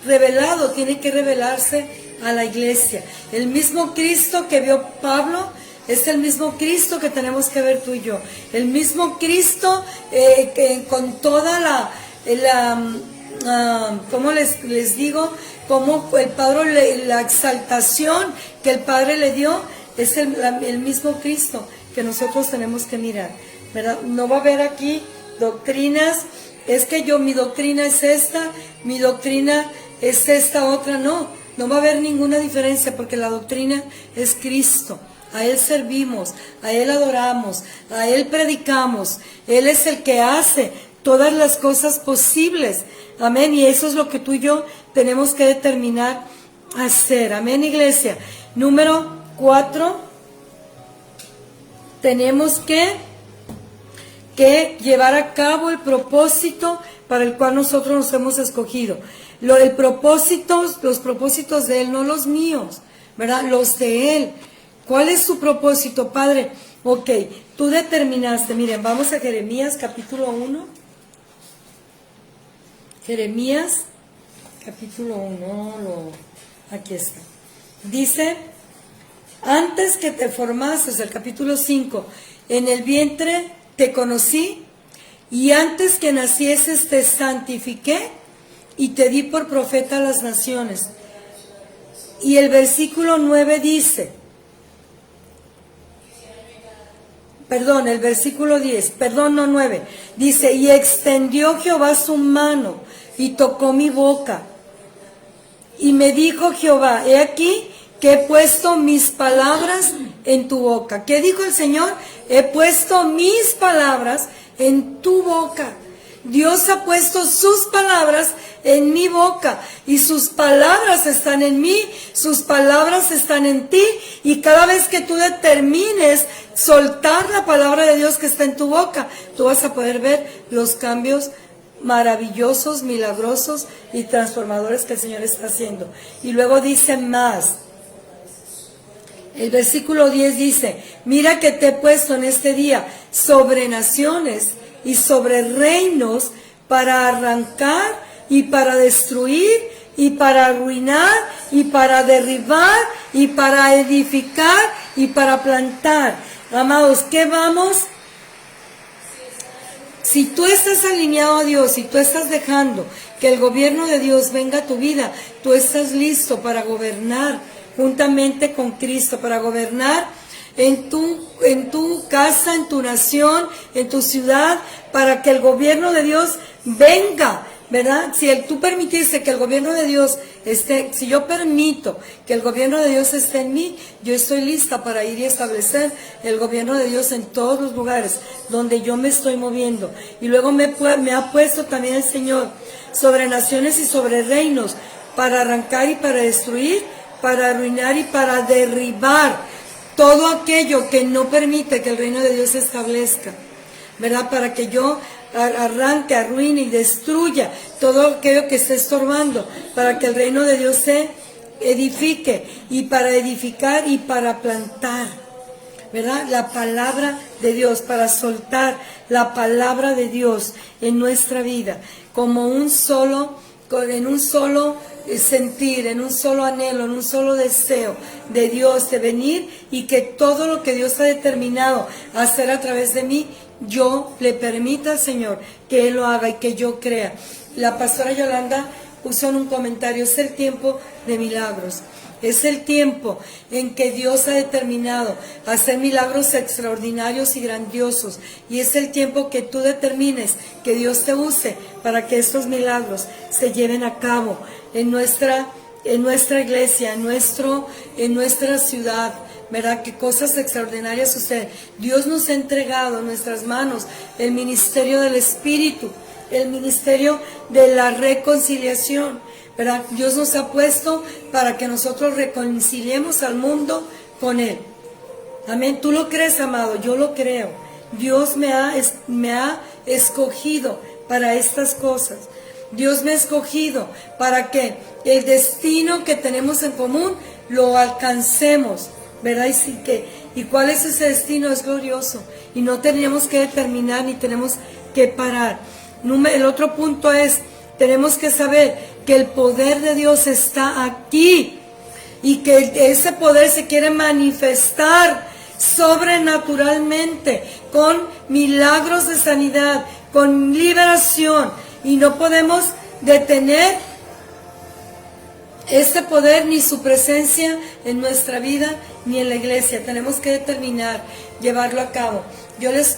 revelado tiene que revelarse a la iglesia. El mismo Cristo que vio Pablo es el mismo Cristo que tenemos que ver tú y yo. El mismo Cristo que con toda ¿cómo les digo? Como el Padre, la exaltación que el Padre le dio, es el mismo Cristo que nosotros tenemos que mirar, ¿verdad? No va a haber aquí doctrinas, es que mi doctrina es esta, mi doctrina es esta otra, no va a haber ninguna diferencia, porque la doctrina es Cristo. A Él servimos, a Él adoramos, a Él predicamos. Él es el que hace todas las cosas posibles. Amén. Y eso es lo que tú y yo tenemos que determinar hacer. Amén, iglesia. Número 4. Tenemos que llevar a cabo el propósito para el cual nosotros nos hemos escogido. Los propósitos de Él, no los míos, ¿verdad? Los de Él. ¿Cuál es su propósito, Padre? Ok, tú determinaste. Miren, vamos a Jeremías capítulo 1. Jeremías capítulo 1, aquí está. Dice, antes que te formases, el capítulo 5, en el vientre te conocí, y antes que nacieses te santifiqué, y te di por profeta a las naciones. Y el versículo 9 dice, el versículo 10, 9, dice, y extendió Jehová su mano, y tocó mi boca, y me dijo Jehová, he aquí que he puesto mis palabras en tu boca. ¿Qué dijo el Señor? He puesto mis palabras en tu boca. Dios ha puesto sus palabras en mi boca, y sus palabras están en mí, sus palabras están en ti, y cada vez que tú determines soltar la palabra de Dios que está en tu boca, tú vas a poder ver los cambios maravillosos, milagrosos y transformadores que el Señor está haciendo. Y luego dice más. El versículo 10 dice, mira que te he puesto en este día sobre naciones y sobre reinos para arrancar y para destruir y para arruinar y para derribar y para edificar y para plantar. Amados, ¿qué vamos? Si tú estás alineado a Dios, si tú estás dejando que el gobierno de Dios venga a tu vida, tú estás listo para gobernar juntamente con Cristo, para gobernar en tu casa, en tu nación, en tu ciudad, para que el gobierno de Dios venga, ¿verdad? Si tú permitiste que el gobierno de Dios esté, si yo permito que el gobierno de Dios esté en mí, yo estoy lista para ir y establecer el gobierno de Dios en todos los lugares donde yo me estoy moviendo. Y luego me ha puesto también el Señor sobre naciones y sobre reinos, para arrancar y para destruir, para arruinar y para derribar todo aquello que no permite que el reino de Dios se establezca, ¿verdad? Para que yo arranque, arruine y destruya todo aquello que esté estorbando, para que el reino de Dios se edifique, y para edificar y para plantar, ¿verdad? La palabra de Dios, para soltar la palabra de Dios en nuestra vida, como en un solo sentir, en un solo anhelo, en un solo deseo de Dios de venir, y que todo lo que Dios ha determinado hacer a través de mí, yo le permita al Señor que Él lo haga y que yo crea. La pastora Yolanda puso en un comentario, es el tiempo de milagros. Es el tiempo en que Dios ha determinado hacer milagros extraordinarios y grandiosos. Y es el tiempo que tú determines que Dios te use para que estos milagros se lleven a cabo en nuestra iglesia, en nuestra ciudad, ¿verdad? Que cosas extraordinarias suceden. Dios nos ha entregado en nuestras manos el ministerio del Espíritu, el ministerio de la reconciliación, ¿verdad? Dios nos ha puesto para que nosotros reconciliemos al mundo con Él. Amén. ¿Tú lo crees, amado? Yo lo creo. Dios me ha escogido para estas cosas. Dios me ha escogido para que el destino que tenemos en común lo alcancemos, ¿verdad? ¿Y cuál es ese destino? Es glorioso. Y no tenemos que determinar ni tenemos que parar. El otro punto es, tenemos que saber que el poder de Dios está aquí y que ese poder se quiere manifestar sobrenaturalmente con milagros de sanidad, con liberación, y no podemos detener este poder ni su presencia en nuestra vida ni en la iglesia. Tenemos que determinar llevarlo a cabo. Yo les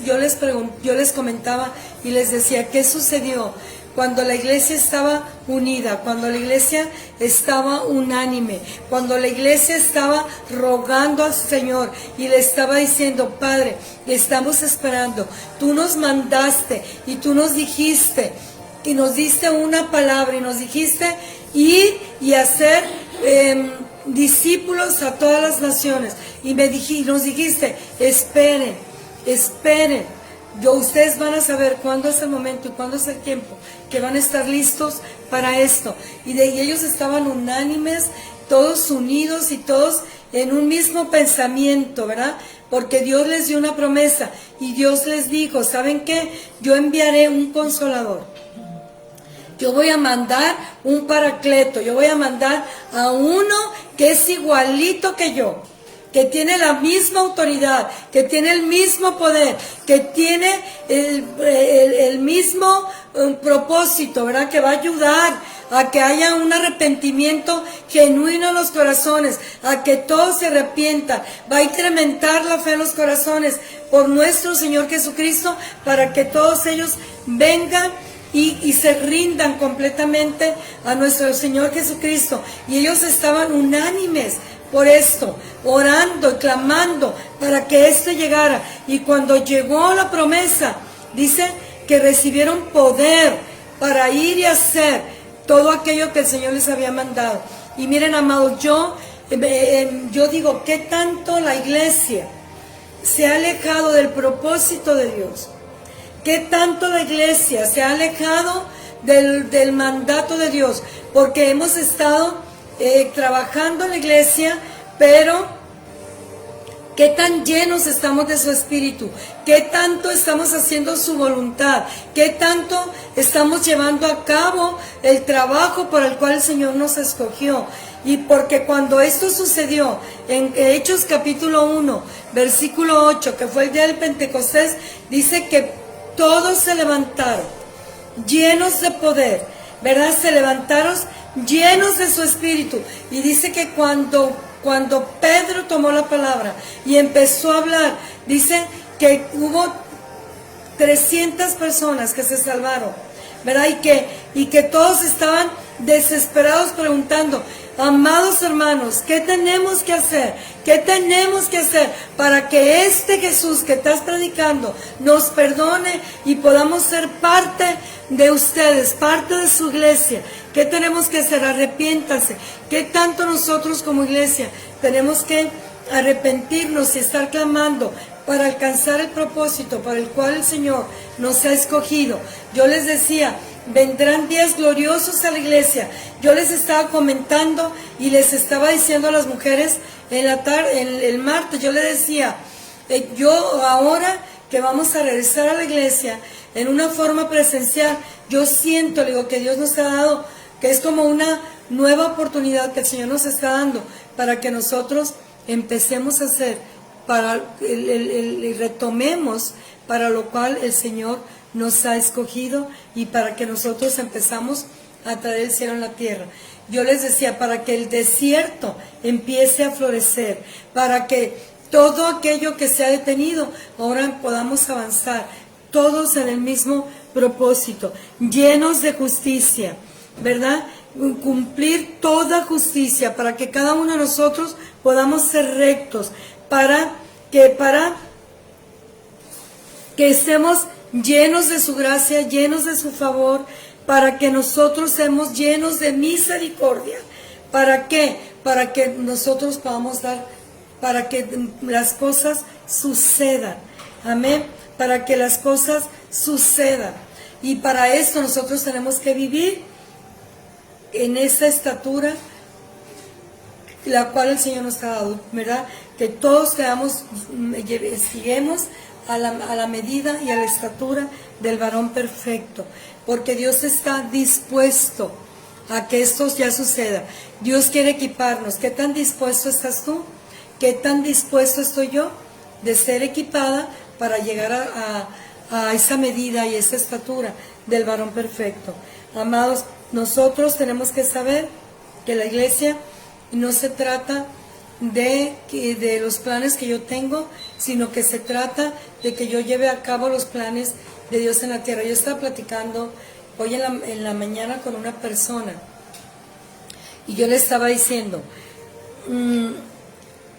comentaba y les decía qué sucedió cuando la iglesia estaba unida, cuando la iglesia estaba unánime, cuando la iglesia estaba rogando al Señor y le estaba diciendo: Padre, estamos esperando, tú nos mandaste y tú nos dijiste, y nos diste una palabra y nos dijiste ir y hacer discípulos a todas las naciones, y nos dijiste: esperen, ustedes van a saber cuándo es el momento y cuándo es el tiempo que van a estar listos para esto. Y ellos estaban unánimes, todos unidos y todos en un mismo pensamiento, ¿verdad? Porque Dios les dio una promesa y Dios les dijo: ¿saben qué? Yo enviaré un consolador. Yo voy a mandar un paracleto, yo voy a mandar a uno que es igualito que yo, que tiene la misma autoridad, que tiene el mismo poder, que tiene el mismo propósito, ¿verdad? Que va a ayudar a que haya un arrepentimiento genuino en los corazones, a que todos se arrepientan. Va a incrementar la fe en los corazones por nuestro Señor Jesucristo, para que todos ellos vengan y se rindan completamente a nuestro Señor Jesucristo. Y ellos estaban unánimes por esto, orando y clamando para que esto llegara. Y cuando llegó la promesa, dice que recibieron poder para ir y hacer todo aquello que el Señor les había mandado. Y miren, amados, yo digo, ¿qué tanto la iglesia se ha alejado del propósito de Dios? ¿Qué tanto la iglesia se ha alejado del mandato de Dios? Porque hemos estado trabajando en la iglesia, pero ¿qué tan llenos estamos de su espíritu? ¿Qué tanto estamos haciendo su voluntad? ¿Qué tanto estamos llevando a cabo el trabajo por el cual el Señor nos escogió? Y porque cuando esto sucedió en Hechos capítulo 1, versículo 8, que fue el día del Pentecostés, dice que todos se levantaron llenos de poder, ¿verdad? Se levantaron llenos de su espíritu. Y dice que cuando Pedro tomó la palabra y empezó a hablar, dice que hubo 300 personas que se salvaron, ¿verdad? Y que todos estaban desesperados preguntando: amados hermanos, ¿qué tenemos que hacer? ¿Qué tenemos que hacer para que este Jesús que estás predicando nos perdone y podamos ser parte de ustedes, parte de su iglesia? ¿Qué tenemos que hacer? Arrepiéntanse. ¿Qué tanto nosotros como iglesia tenemos que arrepentirnos y estar clamando para alcanzar el propósito para el cual el Señor nos ha escogido? Yo les decía, vendrán días gloriosos a la iglesia. Yo les estaba comentando y les estaba diciendo a las mujeres en la tarde, el martes, yo les decía, yo ahora que vamos a regresar a la iglesia en una forma presencial, yo siento, le digo, que Dios nos ha dado, que es como una nueva oportunidad que el Señor nos está dando para que nosotros empecemos a hacer, y retomemos para lo cual el Señor nos ha escogido y para que nosotros empezamos a traer el cielo en la tierra. Yo les decía, para que el desierto empiece a florecer, para que todo aquello que se ha detenido, ahora podamos avanzar, todos en el mismo propósito, llenos de justicia, ¿verdad? Cumplir toda justicia, para que cada uno de nosotros podamos ser rectos, para que estemos llenos de su gracia, llenos de su favor, para que nosotros seamos llenos de misericordia. ¿Para qué? Para que nosotros podamos dar, para que las cosas sucedan. Amén. Para que las cosas sucedan. Y para esto nosotros tenemos que vivir en esa estatura la cual el Señor nos ha dado, ¿verdad? Que todos lleguemos a la medida y a la estatura del varón perfecto, porque Dios está dispuesto a que esto ya suceda. Dios quiere equiparnos. ¿Qué tan dispuesto estás tú? ¿Qué tan dispuesto estoy yo de ser equipada para llegar a esa medida y esa estatura del varón perfecto? Amados, nosotros tenemos que saber que la iglesia no se trata de los planes que yo tengo, sino que se trata de que yo lleve a cabo los planes de Dios en la tierra. Yo estaba platicando hoy en la mañana con una persona y yo le estaba diciendo,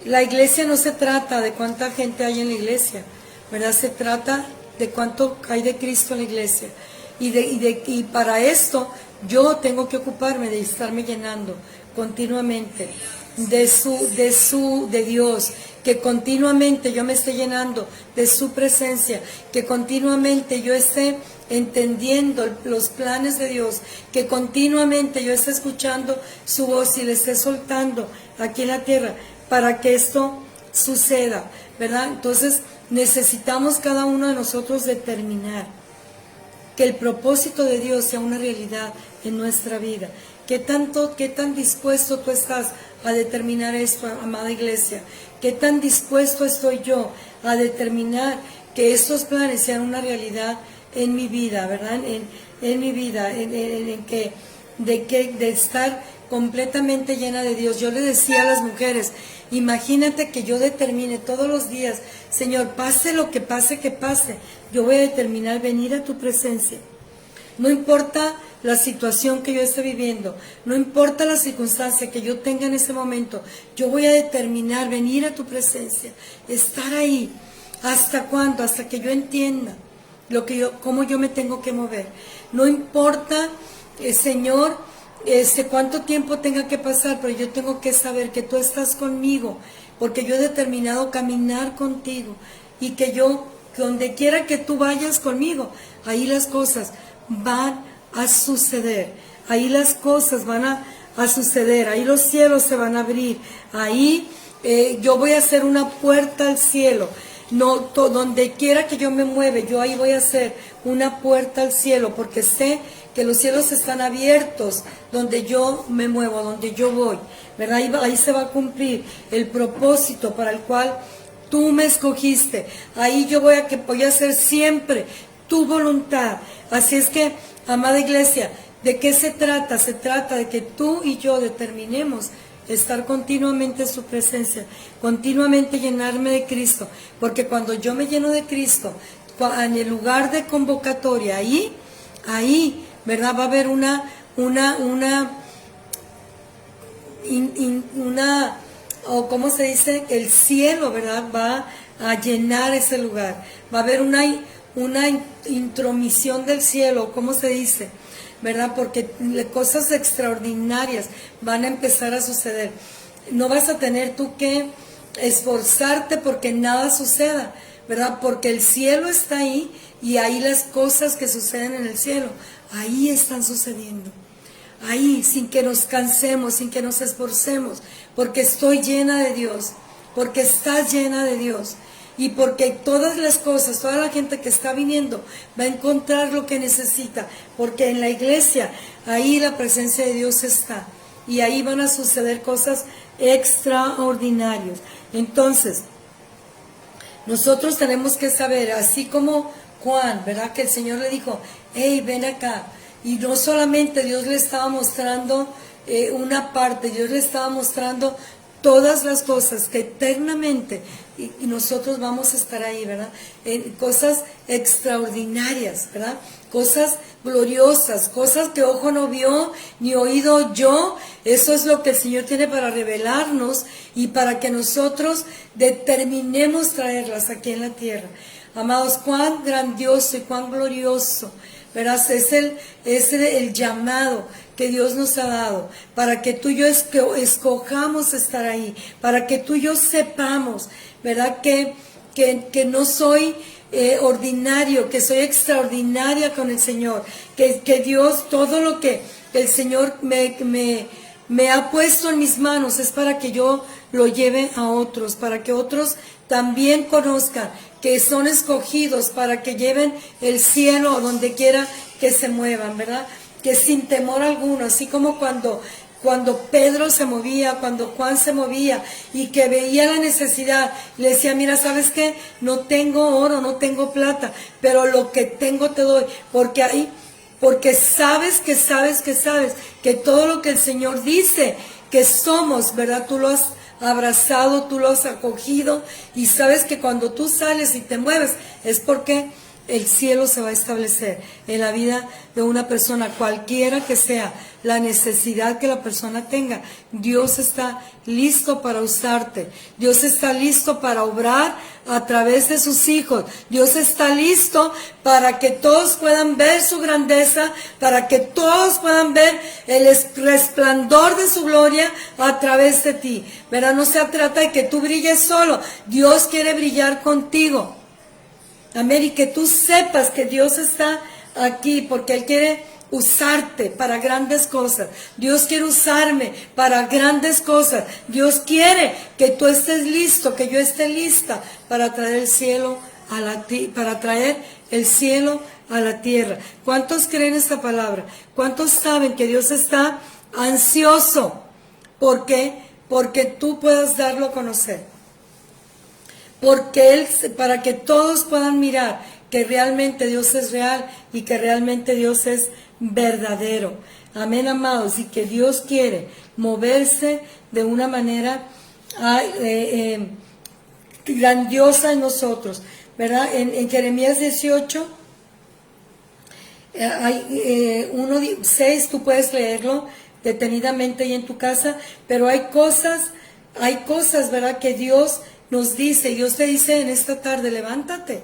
la iglesia no se trata de cuánta gente hay en la iglesia, ¿verdad? Se trata de cuánto hay de Cristo en la iglesia. Y para esto yo tengo que ocuparme de estarme llenando continuamente de Dios, que continuamente yo me esté llenando de su presencia, que continuamente yo esté entendiendo los planes de Dios, que continuamente yo esté escuchando su voz y le esté soltando aquí en la tierra para que esto suceda, ¿verdad? Entonces necesitamos cada uno de nosotros determinar que el propósito de Dios sea una realidad en nuestra vida. ¿Qué tan dispuesto tú estás a determinar esto, amada iglesia? ¿Qué tan dispuesto estoy yo a determinar que estos planes sean una realidad en mi vida, ¿verdad? En mi vida, de estar completamente llena de Dios. Yo le decía a las mujeres, imagínate que yo determine todos los días, Señor, pase lo que pase, yo voy a determinar venir a tu presencia. No importa la situación que yo esté viviendo, no importa la circunstancia que yo tenga en ese momento, yo voy a determinar venir a tu presencia, estar ahí. ¿Hasta cuándo? Hasta que yo entienda cómo yo me tengo que mover. No importa, Señor, cuánto tiempo tenga que pasar, pero yo tengo que saber que tú estás conmigo, porque yo he determinado caminar contigo y que yo donde quiera que tú vayas conmigo, ahí las cosas van a suceder, ahí las cosas van a suceder, ahí los cielos se van a abrir, ahí yo voy a hacer una puerta al cielo. No, donde quiera que yo me mueva, yo ahí voy a hacer una puerta al cielo, porque sé que los cielos están abiertos donde yo me muevo, donde yo voy, ¿verdad? Ahí se va a cumplir el propósito para el cual tú me escogiste. Ahí yo voy a hacer siempre tu voluntad. Así es que, amada iglesia, ¿de qué se trata? Se trata de que tú y yo determinemos estar continuamente en su presencia, continuamente llenarme de Cristo, porque cuando yo me lleno de Cristo, en el lugar de convocatoria, ahí, ¿verdad? Va a haber o ¿cómo se dice? El cielo, ¿verdad? Va a llenar ese lugar, va a haber una intromisión del cielo, ¿cómo se dice? ¿Verdad? Porque cosas extraordinarias van a empezar a suceder. No vas a tener tú que esforzarte porque nada suceda, ¿verdad? Porque el cielo está ahí y ahí las cosas que suceden en el cielo, ahí están sucediendo. Ahí, sin que nos cansemos, sin que nos esforcemos, porque estoy llena de Dios, porque estás llena de Dios. Y porque todas las cosas, toda la gente que está viniendo va a encontrar lo que necesita, porque en la iglesia, ahí la presencia de Dios está, y ahí van a suceder cosas extraordinarias. Entonces, nosotros tenemos que saber, así como Juan, ¿verdad? Que el Señor le dijo, hey, ven acá, y no solamente Dios le estaba mostrando una parte, Dios le estaba mostrando todas las cosas que eternamente y nosotros vamos a estar ahí, ¿verdad? Cosas extraordinarias, ¿verdad? Cosas gloriosas, cosas que ojo no vio, ni oído yo. Eso es lo que el Señor tiene para revelarnos y para que nosotros determinemos traerlas aquí en la tierra. Amados, cuán grandioso y cuán glorioso, ¿verdad? Es el llamado que Dios nos ha dado, para que tú y yo escojamos estar ahí, para que tú y yo sepamos, ¿verdad? Que no soy ordinario, que soy extraordinaria con el Señor, que Dios, todo lo que el Señor me ha puesto en mis manos es para que yo lo lleve a otros, para que otros también conozcan que son escogidos, para que lleven el cielo donde quiera que se muevan, ¿verdad? Que sin temor alguno, así como cuando Pedro se movía, cuando Juan se movía y que veía la necesidad, le decía, mira, ¿sabes qué? No tengo oro, no tengo plata, pero lo que tengo te doy, porque sabes que todo lo que el Señor dice que somos, ¿verdad? Tú lo has abrazado, tú lo has acogido y sabes que cuando tú sales y te mueves es porque el cielo se va a establecer en la vida de una persona, cualquiera que sea la necesidad que la persona tenga. Dios está listo para usarte. Dios está listo para obrar a través de sus hijos. Dios está listo para que todos puedan ver su grandeza, para que todos puedan ver el resplandor de su gloria a través de ti. ¿Verdad? No se trata de que tú brilles solo. Dios quiere brillar contigo. Amén, y que tú sepas que Dios está aquí porque Él quiere usarte para grandes cosas. Dios quiere usarme para grandes cosas. Dios quiere que tú estés listo, que yo esté lista para traer el cielo a la tierra. ¿Cuántos creen esta palabra? ¿Cuántos saben que Dios está ansioso? ¿Por qué? Porque tú puedas darlo a conocer. Porque para que todos puedan mirar que realmente Dios es real y que realmente Dios es verdadero. Amén, amados, y que Dios quiere moverse de una manera grandiosa en nosotros, ¿verdad? En Jeremías 18, 6, tú puedes leerlo detenidamente ahí en tu casa, pero hay cosas, ¿verdad? Que Dios nos dice, Dios te dice en esta tarde, levántate,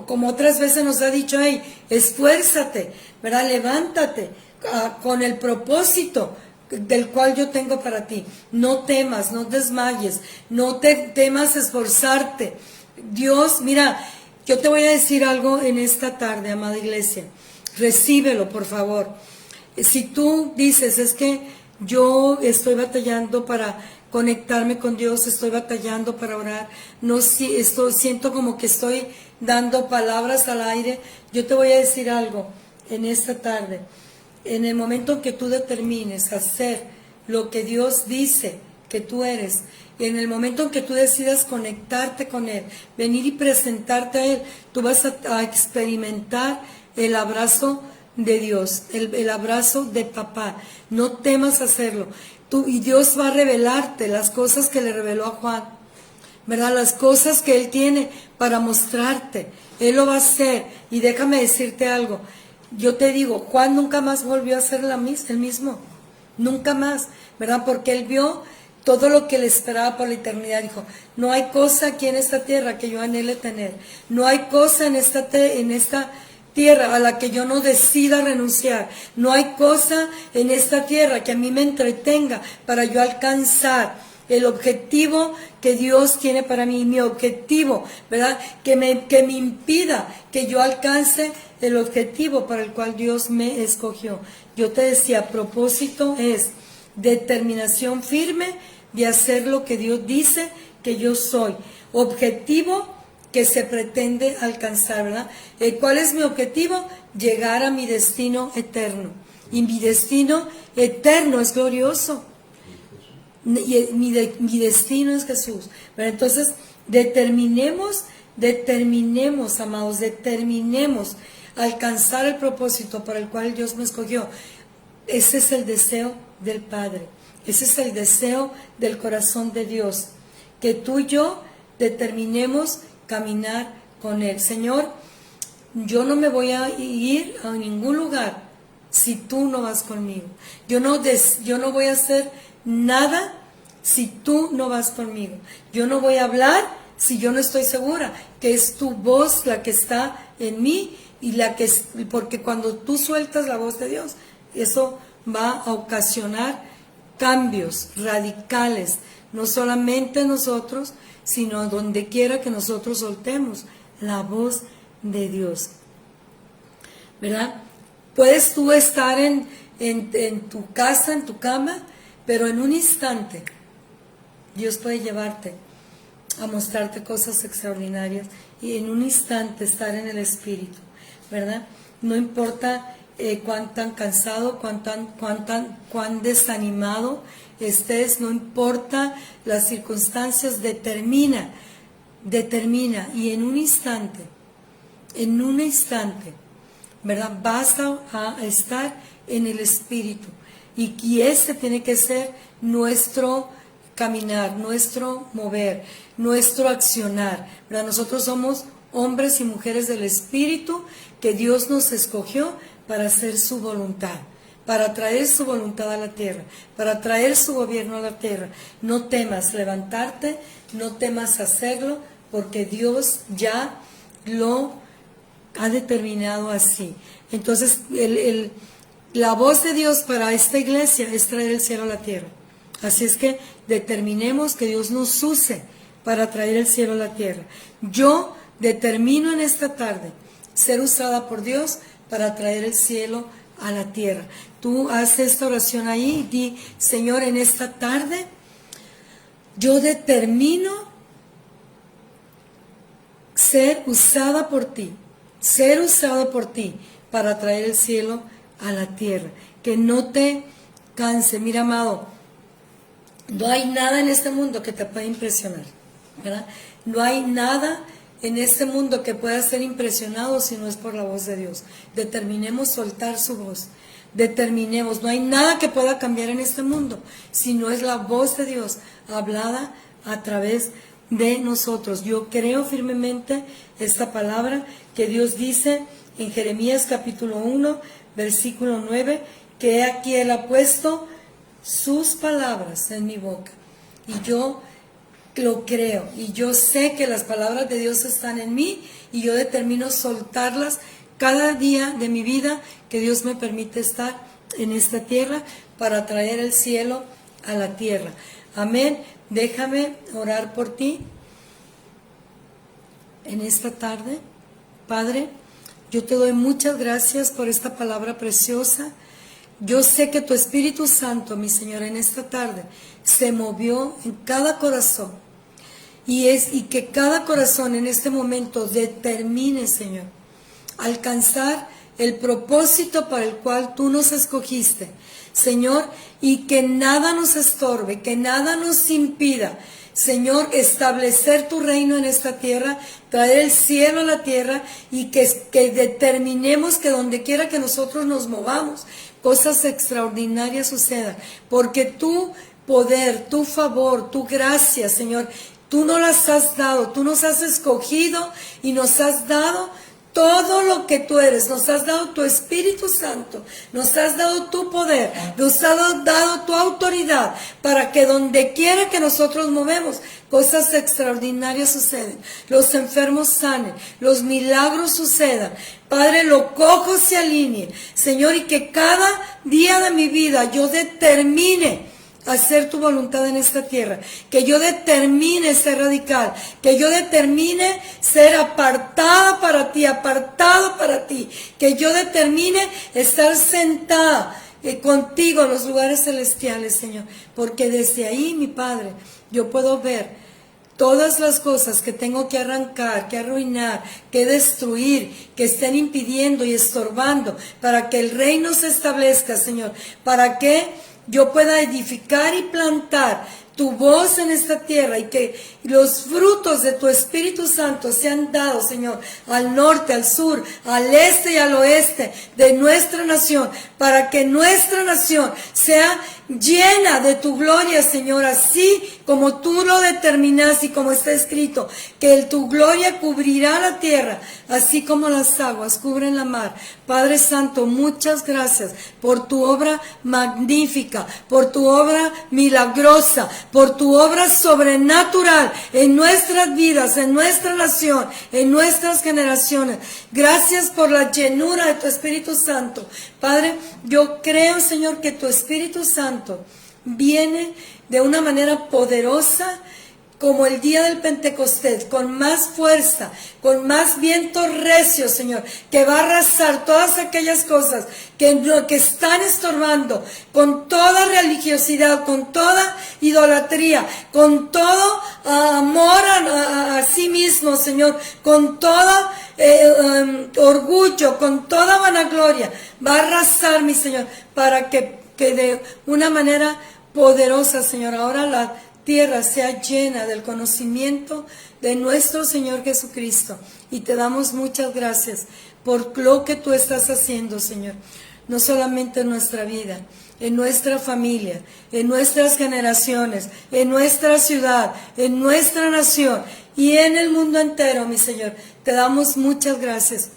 como otras veces nos ha dicho, hey, esfuérzate, ¿verdad? Levántate con el propósito del cual yo tengo para ti. No temas, no desmayes, no te temas esforzarte. Dios, mira, Yo te voy a decir algo en esta tarde, amada iglesia. Recíbelo, por favor. Si tú dices, es que yo estoy batallando para conectarme con Dios, estoy batallando para orar, no siento como que estoy dando palabras al aire, yo te voy a decir algo en esta tarde. En el momento en que tú determines hacer lo que Dios dice que tú eres, y en el momento en que tú decidas conectarte con Él, venir y presentarte a Él, tú vas a experimentar el abrazo de Dios, el abrazo de papá. No temas hacerlo. Y Dios va a revelarte las cosas que le reveló a Juan, ¿verdad? Las cosas que Él tiene para mostrarte. Él lo va a hacer. Y déjame decirte algo. Yo te digo, Juan nunca más volvió a ser el mismo. Nunca más, ¿verdad? Porque él vio todo lo que le esperaba por la eternidad. Dijo, no hay cosa aquí en esta tierra que yo anhele tener. No hay cosa en esta tierra a la que yo no decida renunciar. No hay cosa en esta tierra que a mí me entretenga para yo alcanzar el objetivo que Dios tiene para mí, mi objetivo, ¿verdad? Que me impida que yo alcance el objetivo para el cual Dios me escogió. Yo te decía, propósito es determinación firme de hacer lo que Dios dice que yo soy. Objetivo que se pretende alcanzar, ¿verdad? ¿Cuál es mi objetivo? Llegar a mi destino eterno. Y mi destino eterno es glorioso. Y mi destino es Jesús. Pero entonces, determinemos, amados, determinemos alcanzar el propósito para el cual Dios me escogió. Ese es el deseo del Padre. Ese es el deseo del corazón de Dios. Que tú y yo determinemos caminar con Él. Señor, yo no me voy a ir a ningún lugar si tú no vas conmigo. Yo no voy a hacer nada si tú no vas conmigo. Yo no voy a hablar si yo no estoy segura que es tu voz la que está en mí porque cuando tú sueltas la voz de Dios, eso va a ocasionar cambios radicales, no solamente nosotros, sino donde quiera que nosotros soltemos la voz de Dios, ¿verdad? Puedes tú estar en tu casa, en tu cama, pero en un instante Dios puede llevarte a mostrarte cosas extraordinarias y en un instante estar en el Espíritu, ¿verdad? No importa cuán tan cansado, cuán desanimado estés, no importa las circunstancias, determina, y en un instante, ¿verdad? Vas a estar en el Espíritu, y ese tiene que ser nuestro caminar, nuestro mover, nuestro accionar, ¿verdad? Nosotros somos hombres y mujeres del Espíritu que Dios nos escogió para hacer su voluntad, para traer su voluntad a la tierra, para traer su gobierno a la tierra. No temas levantarte, no temas hacerlo, porque Dios ya lo ha determinado así. Entonces, la voz de Dios para esta iglesia es traer el cielo a la tierra. Así es que determinemos que Dios nos use para traer el cielo a la tierra. Yo determino en esta tarde ser usada por Dios para traer el cielo a la tierra. Tú haz esta oración ahí y di, Señor, en esta tarde yo determino ser usada por ti para traer el cielo a la tierra. Que no te canse. Mira, amado, no hay nada en este mundo que te pueda impresionar, ¿verdad? No hay nada en este mundo que pueda ser impresionado si no es por la voz de Dios. Determinemos soltar su voz. Determinemos, no hay nada que pueda cambiar en este mundo si no es la voz de Dios hablada a través de nosotros. Yo creo firmemente esta palabra que Dios dice en Jeremías capítulo 1, versículo 9, que aquí Él ha puesto sus palabras en mi boca. Y yo lo creo, y yo sé que las palabras de Dios están en mí, y yo determino soltarlas cada día de mi vida que Dios me permite estar en esta tierra para traer el cielo a la tierra. Amén. Déjame orar por ti en esta tarde. Padre, yo te doy muchas gracias por esta palabra preciosa. Yo sé que tu Espíritu Santo, mi Señor, en esta tarde se movió en cada corazón y que cada corazón en este momento determine, Señor, alcanzar el propósito para el cual tú nos escogiste, Señor, y que nada nos estorbe, que nada nos impida, Señor, establecer tu reino en esta tierra, traer el cielo a la tierra y que determinemos que donde quiera que nosotros nos movamos, cosas extraordinarias sucedan, porque tu poder, tu favor, tu gracia, Señor, tú nos las has dado, tú nos has escogido y nos has dado todo lo que tú eres, nos has dado tu Espíritu Santo, nos has dado tu poder, nos has dado tu autoridad para que donde quiera que nosotros movemos, cosas extraordinarias suceden, los enfermos sanen, los milagros sucedan, Padre, lo cojo se alinee, Señor, y que cada día de mi vida yo determine hacer tu voluntad en esta tierra, que yo determine ser radical, que yo determine ser apartada para ti, apartado para ti, que yo determine estar sentada contigo en los lugares celestiales, Señor, porque desde ahí, mi Padre, yo puedo ver todas las cosas que tengo que arrancar, que arruinar, que destruir, que estén impidiendo y estorbando para que el reino se establezca, Señor, para que yo pueda edificar y plantar tu voz en esta tierra y que los frutos de tu Espíritu Santo sean dados, Señor, al norte, al sur, al este y al oeste de nuestra nación, para que nuestra nación sea llena de tu gloria, Señor, así como tú lo determinas y como está escrito, que tu gloria cubrirá la tierra, así como las aguas cubren la mar. Padre Santo, muchas gracias por tu obra magnífica, por tu obra milagrosa, por tu obra sobrenatural en nuestras vidas, en nuestra nación, en nuestras generaciones. Gracias por la llenura de tu Espíritu Santo. Padre, yo creo, Señor, que tu Espíritu Santo viene de una manera poderosa, como el día del Pentecostés, con más fuerza, con más viento recio, Señor, que va a arrasar todas aquellas cosas que están estorbando, con toda religiosidad, con toda idolatría, con todo amor a sí mismo, Señor, con todo orgullo, con toda vanagloria, va a arrasar, mi Señor, para que de una manera poderosa, Señor, ahora la tierra sea llena del conocimiento de nuestro Señor Jesucristo. Y te damos muchas gracias por lo que tú estás haciendo, Señor. No solamente en nuestra vida, en nuestra familia, en nuestras generaciones, en nuestra ciudad, en nuestra nación y en el mundo entero, mi Señor. Te damos muchas gracias.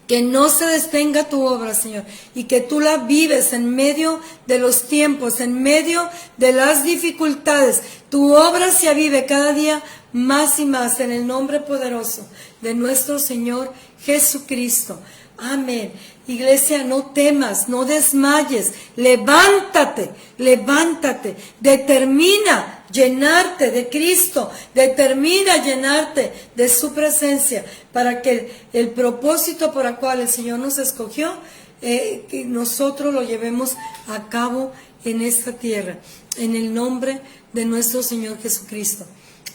Que no se detenga tu obra, Señor, y que tú la vives en medio de los tiempos, en medio de las dificultades. Tu obra se avive cada día más y más en el nombre poderoso de nuestro Señor Jesucristo. Amén. Iglesia, no temas, no desmayes, levántate, levántate, determina llenarte de Cristo, determina llenarte de su presencia, para que el propósito por el cual el Señor nos escogió, que nosotros lo llevemos a cabo en esta tierra, en el nombre de nuestro Señor Jesucristo.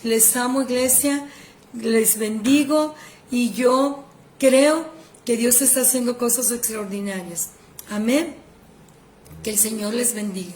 Les amo, iglesia, les bendigo, y yo creo que Dios está haciendo cosas extraordinarias. Amén. Que el Señor les bendiga.